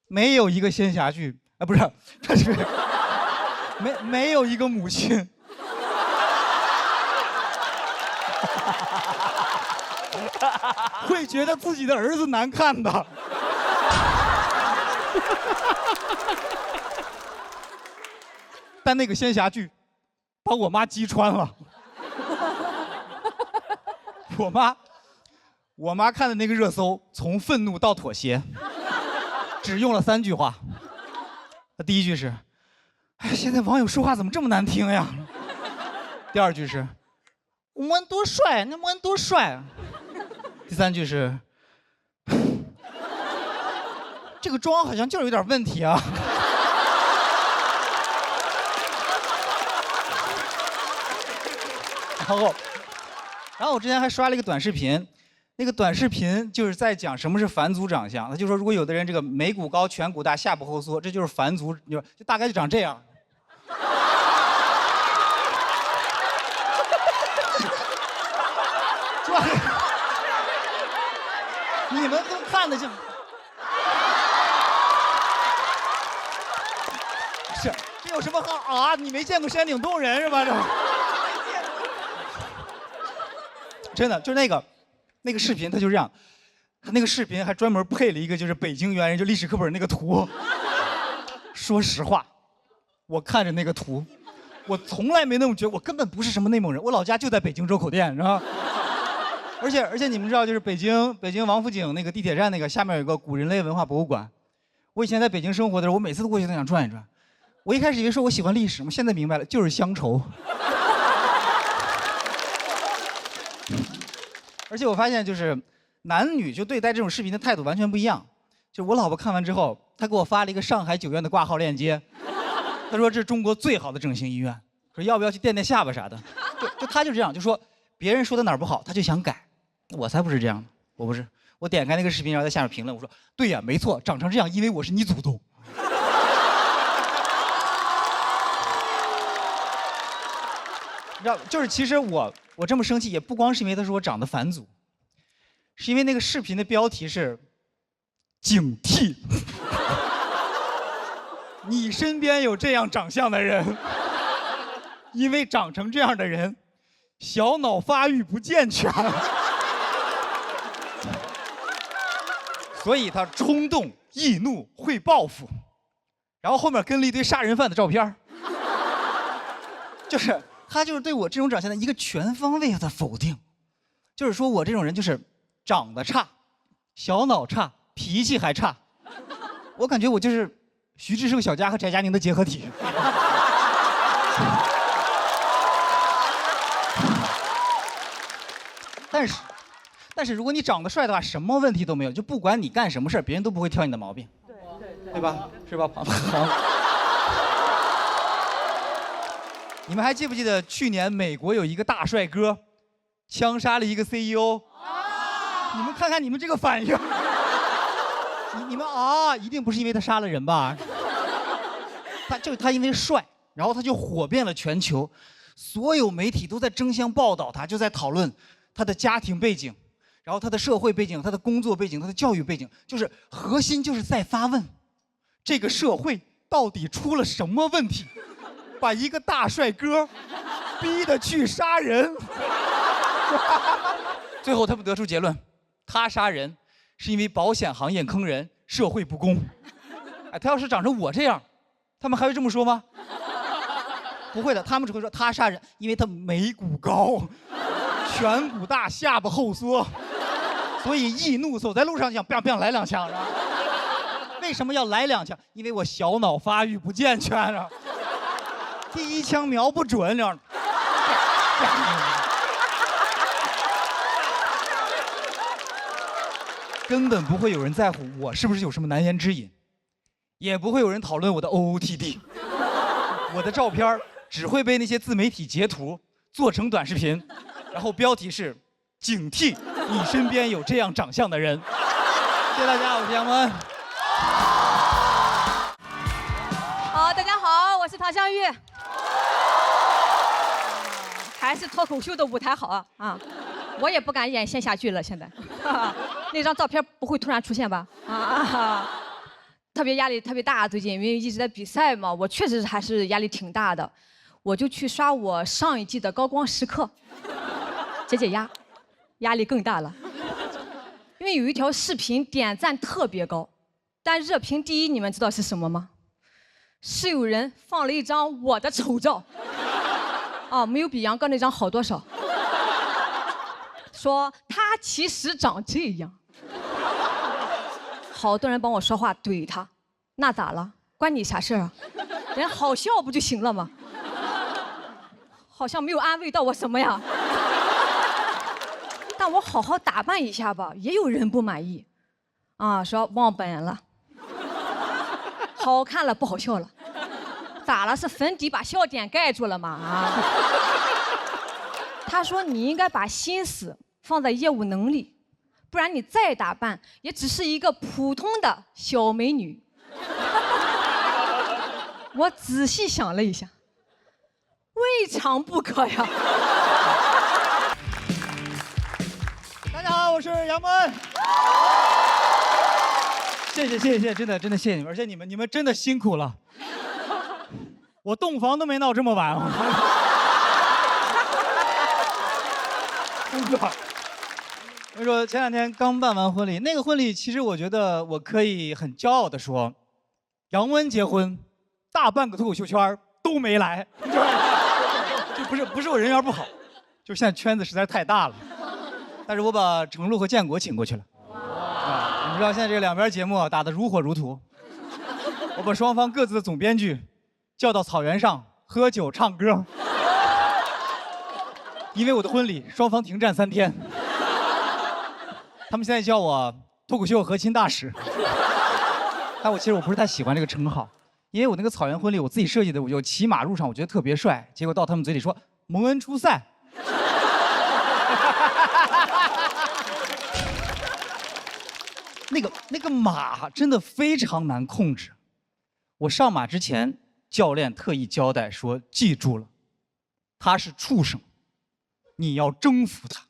没有一个仙侠剧啊，不是，他是没有一个母亲会觉得自己的儿子难看的。但那个仙侠剧把我妈击穿了。我妈看的那个热搜，从愤怒到妥协，只用了3句话。第一句是：“哎，现在网友说话怎么这么难听呀？”第2句是：“我们多帅，那我们多帅。”第3句是：“这个妆好像就是有点问题啊。”然后我之前还刷了一个短视频，那个短视频就是在讲什么是凡族长相。他就说，如果有的人这个眉骨高、颧骨大、下巴后缩，这就是凡族，就大概就长这样。你们都看得见？是，这有什么好啊？你没见过山顶洞人是吧？这真的就那个视频，它就这样，他那个视频还专门配了一个就是北京猿人就历史课本那个图。说实话，我看着那个图，我从来没那么觉得，我根本不是什么内蒙人，我老家就在北京周口店，是吧？而且你们知道，就是北京王府井那个地铁站那个下面有个古人类文化博物馆。我以前在北京生活的时候，我每次都过去都想转一转。我一开始以为说我喜欢历史，我现在明白了，就是乡愁。而且我发现，就是男女就对待这种视频的态度完全不一样。就我老婆看完之后，她给我发了一个上海9院的挂号链接，她说这是中国最好的整形医院，说要不要去垫垫下巴啥的。就她就这样，就说别人说的哪儿不好，她就想改。我才不是这样的，我不是。我点开那个视频，然后在下面评论，我说对呀，没错，长成这样，因为我是你祖宗。你知道，就是其实我这么生气，也不光是因为他说我长得反祖，是因为那个视频的标题是警惕。你身边有这样长相的人，因为长成这样的人，小脑发育不健全，所以他冲动、易怒、会报复，然后后面跟了一堆杀人犯的照片，就是他就是对我这种长相的一个全方位的否定，就是说我这种人就是长得差，小脑差，脾气还差，我感觉我就是徐志胜小佳和翟佳宁的结合体。但是如果你长得帅的话，什么问题都没有，就不管你干什么事儿，别人都不会挑你的毛病，对吧？是吧？你们还记不记得去年美国有一个大帅哥，枪杀了一个 CEO？你们看看你们这个反应，你们啊，一定不是因为他杀了人吧？他因为帅，然后他就火遍了全球，所有媒体都在争相报道他，就在讨论他的家庭背景，然后他的社会背景、他的工作背景、他的教育背景，就是核心就是在发问，这个社会到底出了什么问题，把一个大帅哥逼得去杀人。最后他们得出结论，他杀人是因为保险行业坑人，社会不公。哎，他要是长成我这样，他们还会这么说吗？不会的，他们只会说他杀人，因为他眉骨高，颧骨大，下巴后缩，所以易怒，走在路上想 biang biang 来2枪，为什么要来2枪？因为我小脑发育不健全，第1枪瞄不准，根本不会有人在乎我是不是有什么难言之隐，也不会有人讨论我的 OOTD， 我的照片只会被那些自媒体截图做成短视频，然后标题是警惕你身边有这样长相的人。谢谢大家，我是杨文。好，大家好，我是唐湘玉。还是脱口秀的舞台好啊！我也不敢演线下剧了，现在。那张照片不会突然出现吧？特别压力特别大，最近因为一直在比赛嘛，我确实还是压力挺大的。我就去刷我上一季的高光时刻，解压，压力更大了。因为有一条视频点赞特别高，但热评第1，你们知道是什么吗？是有人放了一张我的丑照，没有比杨哥那张好多少。说他其实长这样，好多人帮我说话怼他，那咋了？关你啥事啊？人好笑不就行了吗？好像没有安慰到我什么呀。但我好好打扮一下吧，也有人不满意，说忘本了，好看了不好笑了，咋了？是粉底把笑点盖住了吗？他说你应该把心思放在业务能力，不然你再打扮也只是一个普通的小美女。我仔细想了一下，未尝不可呀。大家好，我是杨文。谢谢，真的谢谢你们，而且你们真的辛苦了。我洞房都没闹这么晚。我说前2天刚办完婚礼，那个婚礼其实我觉得我可以很骄傲地说，杨温结婚，大半个脱口秀圈都没来，就不是我人缘不好，就现在圈子实在太大了。但是我把程璐和建国请过去了，你知道现在这2边节目打得如火如荼，我把双方各自的总编剧叫到草原上喝酒唱歌。因为我的婚礼，双方停战3天。他们现在叫我脱口秀和亲大使，但其实我不是太喜欢这个称号，因为我那个草原婚礼我自己设计的，我就骑马入场，我觉得特别帅，结果到他们嘴里说蒙恩出塞。那个马真的非常难控制，我上马之前，教练特意交代说，记住了，他是畜生。你要征服他。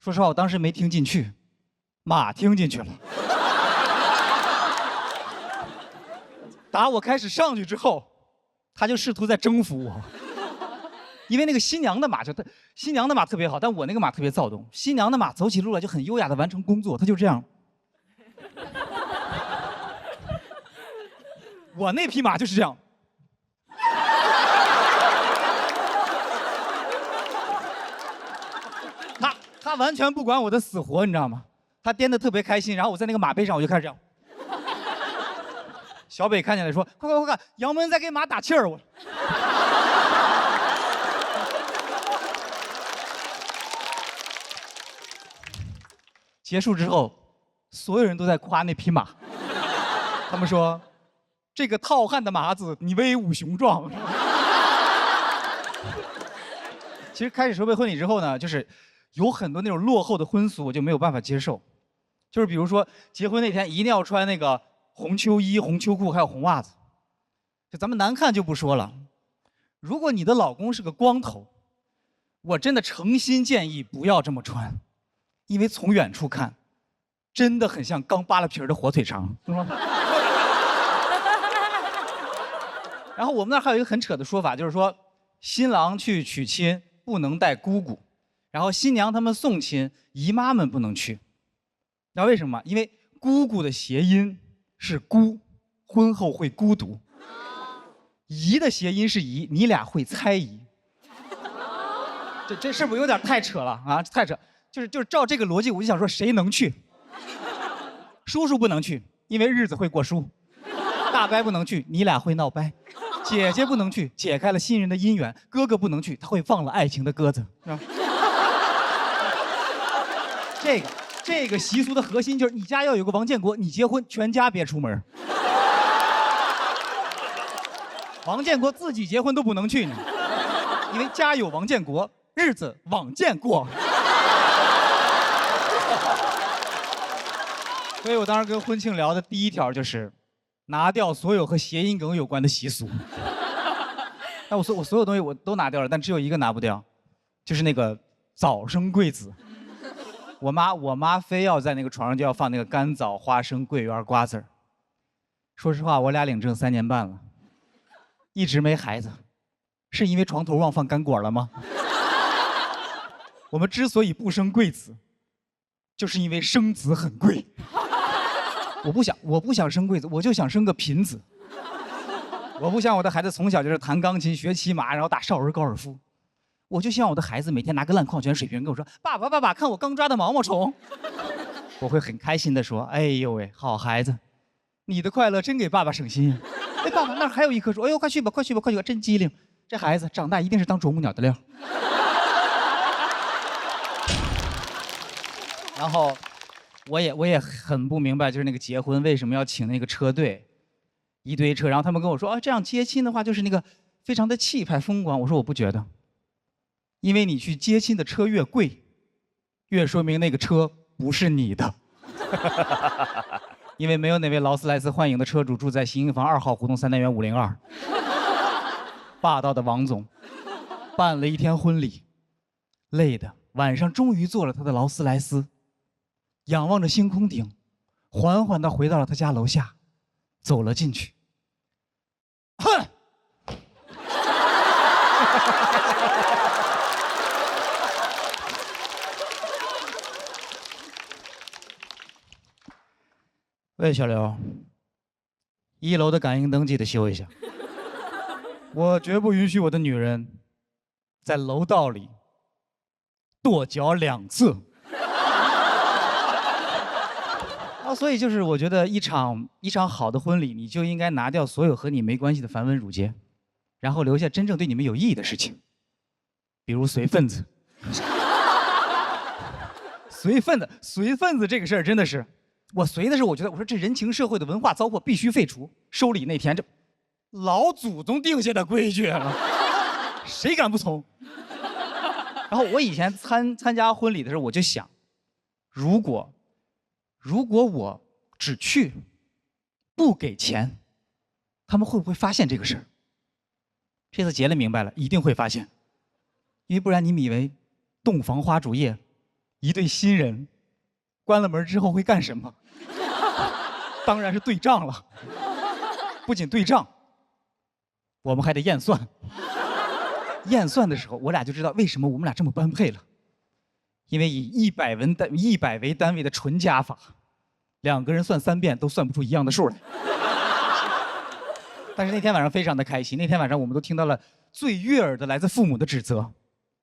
说实话，我当时没听进去，马听进去了。打我开始上去之后，他就试图在征服我。因为那个新娘的马新娘的马特别好，但我那个马特别躁动。新娘的马走起路来就很优雅的完成工作，它就这样。我那匹马就是这样。他完全不管我的死活，你知道吗？他颠得特别开心，然后我在那个马背上，我就开始这样。小北看见了说：“快快快看，杨门在给马打气儿！”我。结束之后，所有人都在夸那匹马，他们说：“这个浩瀚的马子，你威武雄壮。”其实开始筹备婚礼之后呢，就是有很多那种落后的婚俗，我就没有办法接受。就是比如说结婚那天一定要穿那个红秋衣、红秋裤，还有红袜子。就咱们难看就不说了，如果你的老公是个光头，我真的诚心建议不要这么穿，因为从远处看，真的很像刚扒了皮儿的火腿肠，是吗？然后我们那儿还有一个很扯的说法，就是说新郎去娶亲不能带姑姑，然后新娘他们送亲，姨妈们不能去。知道为什么？因为姑姑的谐音是孤，婚后会孤独；姨的谐音是姨，你俩会猜疑。这是不是有点太扯了啊？太扯！就是照这个逻辑，我就想说，谁能去？叔叔不能去，因为日子会过叔；大伯不能去，你俩会闹掰；姐姐不能去，解开了新人的姻缘；哥哥不能去，他会放了爱情的鸽子。是吧？这个习俗的核心就是你家要有个王建国，你结婚全家别出门。王建国自己结婚都不能去呢，因为家有王建国，日子往见过。所以我当时跟婚庆聊的第一条就是拿掉所有和谐音梗有关的习俗。但我所有东西我都拿掉了，但只有一个拿不掉，就是那个早生贵子。我妈非要在那个床上就要放那个干枣、花生、桂圆、瓜子儿。说实话，我俩领证3年半了，一直没孩子，是因为床头忘放干果了吗？我们之所以不生贵子，就是因为生子很贵。我不想生贵子，我就想生个贫子。我不想我的孩子从小就是弹钢琴、学骑马，然后打少儿高尔夫。我就希望我的孩子每天拿个烂矿泉水瓶跟我说：“爸爸，爸爸，看我刚抓的毛毛虫。”我会很开心地说：“哎呦喂，好孩子，你的快乐真给爸爸省心。哎，爸爸那儿还有一棵树，哎呦，快去吧，快去吧，快去吧，真机灵。这孩子长大一定是当啄木鸟的料。”然后我也很不明白，就是那个结婚为什么要请那个车队，一堆车，然后他们跟我说：“啊，这样接亲的话就是那个非常的气派风光。”我说我不觉得。因为你去接亲的车越贵，越说明那个车不是你的。因为没有哪位劳斯莱斯幻影的车主住在新营房2号胡同3单元502。霸道的王总办了一天婚礼，累的晚上终于坐了他的劳斯莱斯，仰望着星空顶，缓缓地回到了他家楼下，走了进去。哼！喂，小刘，1楼的感应灯记得修一下。我绝不允许我的女人在楼道里跺脚2次。所以就是我觉得一场好的婚礼，你就应该拿掉所有和你没关系的繁文缛节，然后留下真正对你们有意义的事情，比如随份子。随份子这个事儿真的是。我随的是，我觉得我说这人情社会的文化糟粕必须废除。收礼那天，这老祖宗定下的规矩了，谁敢不从？然后我以前参加婚礼的时候，我就想，如果我只去，不给钱，他们会不会发现这个事儿？这次结了明白了，一定会发现，因为不然你们以为洞房花烛夜，一对新人关了门之后会干什么？当然是对账了。不仅对账，我们还得验算。验算的时候，我俩就知道为什么我们俩这么般配了，因为以100为单位的纯加法，2个人算3遍都算不出一样的数来。但是那天晚上非常的开心，那天晚上我们都听到了最悦耳的来自父母的指责。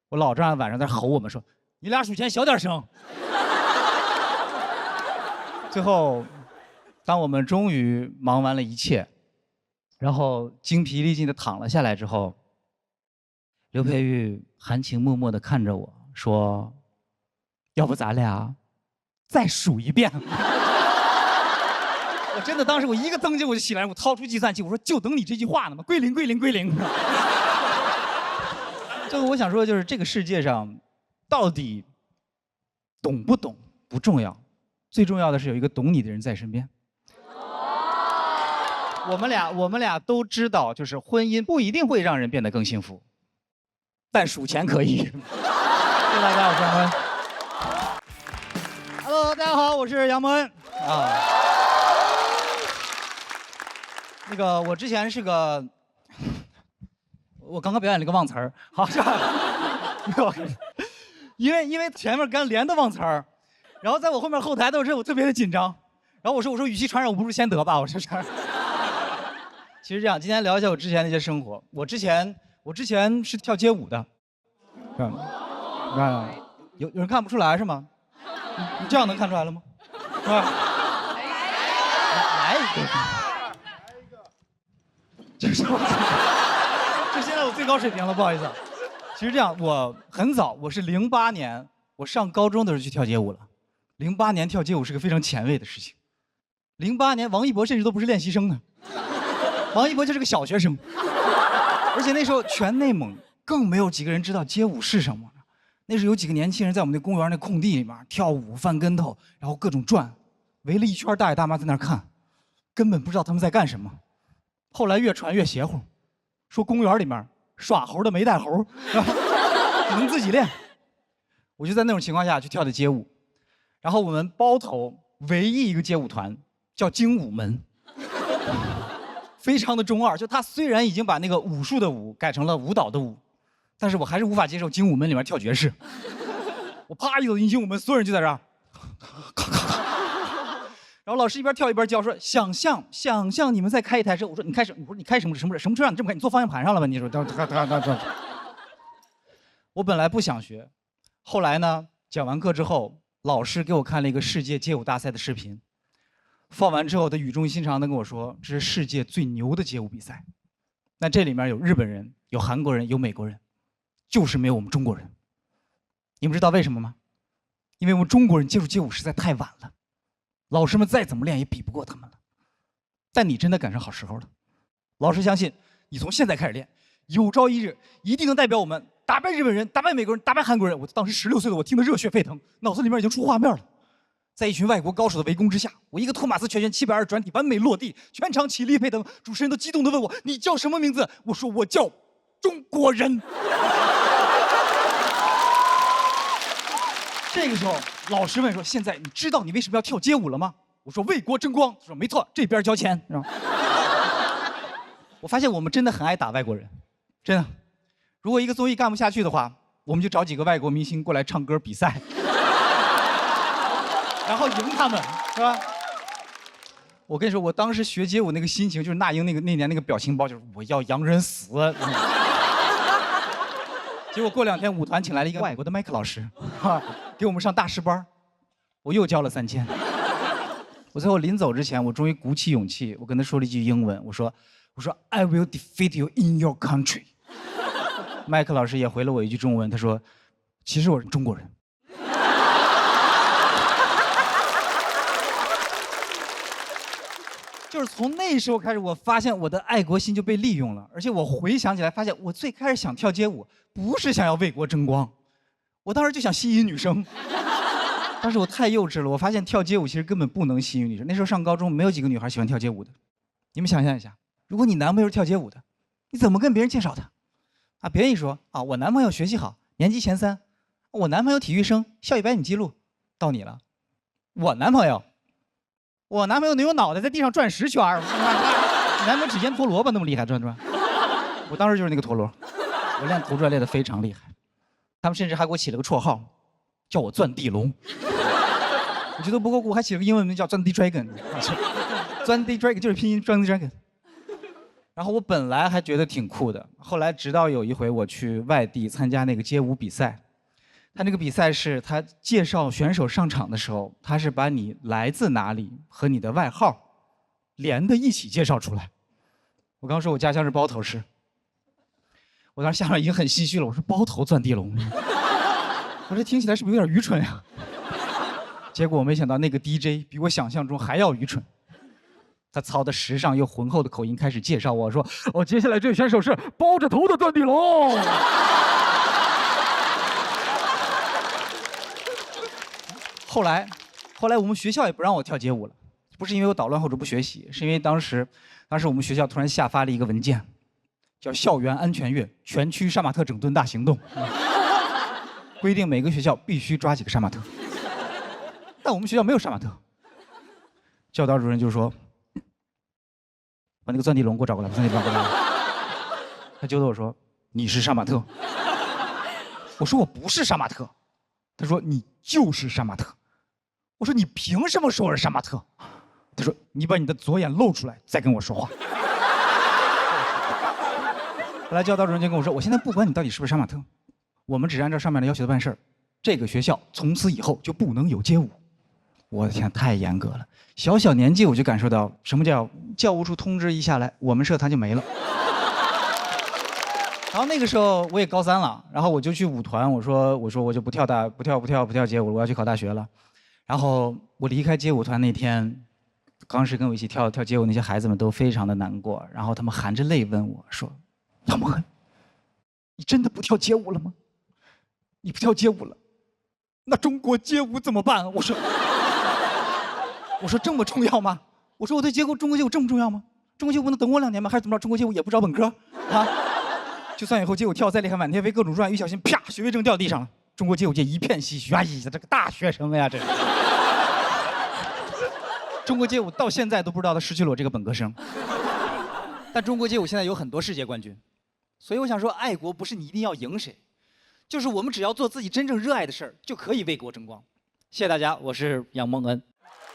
我老丈人晚上在吼我们说：“你俩数钱小点声。”最后，当我们终于忙完了一切，然后精疲力尽的躺了下来之后，刘佩玉含情脉脉的看着我说：“要不咱俩再数一遍？”我真的当时我一个蹬就我就起来，我掏出计算器，我说就等你这句话呢嘛，归零归零归零。这个我想说就是这个世界上，到底懂不懂不重要，最重要的是有一个懂你的人在身边。我们俩都知道，就是婚姻不一定会让人变得更幸福，但数钱可以。谢谢大家，我是杨蒙恩。Hello， 大家好，我是杨蒙恩啊。那个我之前是个，我刚刚表演了一个忘词儿，好是吧？没有，因为前面刚连的忘词儿，然后在我后面后台的时候我特别的紧张，然后我说与其传染我不如先得吧，我说这。其实这样，今天聊一下我之前的一些生活。我之前是跳街舞的，有人看不出来是吗？你这样能看出来了吗？是吧？来一个。这现在我最高水平了，不好意思。其实这样，我很早，我是08年，我上高中的时候去跳街舞了。08年跳街舞是个非常前卫的事情。08年，王一博甚至都不是练习生呢，王一博就是个小学生。而且那时候全内蒙更没有几个人知道街舞是什么。那时候有几个年轻人在我们那公园那空地里面跳舞、翻跟头，然后各种转，围了一圈大爷大妈在那儿看，根本不知道他们在干什么。后来越传越邪乎，说公园里面耍猴的没带猴，只能自己练。我就在那种情况下去跳的街舞，然后我们包头唯一一个街舞团叫精武门，非常的中二。就他虽然已经把那个武术的武改成了舞蹈的舞，但是我还是无法接受精武门里面跳爵士。我啪一走进精武门，所有人就在这儿。然后老师一边跳一边教说：“想象你们再开一台车。”我说：“你开什么？我说你开什么车让你这么开？你坐方向盘上了吧？你说。”我本来不想学，后来呢，讲完课之后，老师给我看了一个世界街舞大赛的视频，放完之后，他语重心长地跟我说：“这是世界最牛的街舞比赛。那这里面有日本人，有韩国人，有美国人，就是没有我们中国人。你们知道为什么吗？因为我们中国人接触街舞实在太晚了。”老师们再怎么练也比不过他们了，但你真的赶上好时候了。老师相信你从现在开始练，有朝一日一定能代表我们打败日本人、打败美国人、打败韩国人。我当时16岁的我听得热血沸腾，脑子里面已经出画面了。在一群外国高手的围攻之下，我一个托马斯全旋720转体完美落地，全场起立沸腾。主持人都激动地问我：“你叫什么名字？”我说：“我叫中国人。”这个时候，老师问说：“现在你知道你为什么要跳街舞了吗？”我说：“为国争光。”他说：“没错，这边交钱。”我发现我们真的很爱打外国人，真的。如果一个综艺干不下去的话，我们就找几个外国明星过来唱歌比赛，然后赢他们，是吧？我跟你说，我当时学街舞那个心情，就是那英那年那个表情包，就是我要洋人死。结果过2天舞团请来了一个外国的麦克老师，给我们上大师班，我又交了3000。我最后临走之前，我终于鼓起勇气，我跟他说了一句英文，我说 I will defeat you in your country。麦克老师也回了我一句中文，他说其实我是中国人。就是从那时候开始，我发现我的爱国心就被利用了，而且我回想起来，发现我最开始想跳街舞，不是想要为国争光，我当时就想吸引女生。但是我太幼稚了，我发现跳街舞其实根本不能吸引女生。那时候上高中，没有几个女孩喜欢跳街舞的。你们想象一下，如果你男朋友是跳街舞的，你怎么跟别人介绍他？啊，别人一说啊，我男朋友学习好，年级前3，我男朋友体育生，校100米记录，到你了，我男朋友能用脑袋在地上转10圈，你男朋友指尖陀螺吧，那么厉害转。我当时就是那个陀螺。我练头转练得非常厉害，他们甚至还给我起了个绰号，叫我钻地龙。我觉得不够酷，还起了个英文名叫钻地 dragon， 钻地 dragon 就是拼音钻地 dragon。然后我本来还觉得挺酷的，后来直到有一回我去外地参加那个街舞比赛，他那个比赛是他介绍选手上场的时候，他是把你来自哪里和你的外号连的一起介绍出来。我刚说我家乡是包头市，我当时下面已经很唏嘘了，我说包头钻地龙，我这听起来是不是有点愚蠢呀？结果我没想到那个 DJ 比我想象中还要愚蠢。他操的时尚又浑厚的口音开始介绍我说：“哦，接下来这位选手是包着头的钻地龙。”后来我们学校也不让我跳街舞了，不是因为我捣乱或者不学习，是因为当时我们学校突然下发了一个文件，叫《校园安全月全区杀马特整顿大行动》，规定每个学校必须抓几个杀马特。但我们学校没有杀马特，教导主任就说。把那个钻地龙给我找过来，把钻地龙给我找过来。他揪着我说：“你是杀马特。”我说：“我不是杀马特。”他说：“你就是杀马特。”我说：“你凭什么说我是杀马特？”他说：“你把你的左眼露出来，再跟我说话。”后来教导主任就跟我说：“我现在不管你到底是不是杀马特，我们只按照上面的要求办事儿。这个学校从此以后就不能有街舞。”我的天，太严格了！小年纪我就感受到什么叫教务处通知一下来，我们社团就没了。然后那个时候我也高3了，然后我就去舞团，我说我就不跳街舞了，我要去考大学了。然后我离开街舞团那天，当时跟我一起跳街舞那些孩子们都非常的难过，然后他们含着泪问我说：“杨蒙恩，你真的不跳街舞了吗？你不跳街舞了，那中国街舞怎么办？”我说这么重要吗？我说我对中国街舞这么重要吗？中国街舞不能等我2年吗？还是怎么着？中国街舞也不招本科啊？就算以后街舞跳再厉害，满天飞各种转，一小心啪，学位证掉地上了。中国街舞界一片唏嘘，哎呀，这个大学生呀，这中国街舞到现在都不知道他失去了我这个本科生。但中国街舞现在有很多世界冠军，所以我想说，爱国不是你一定要赢谁，就是我们只要做自己真正热爱的事儿，就可以为国争光。谢谢大家，我是杨蒙恩。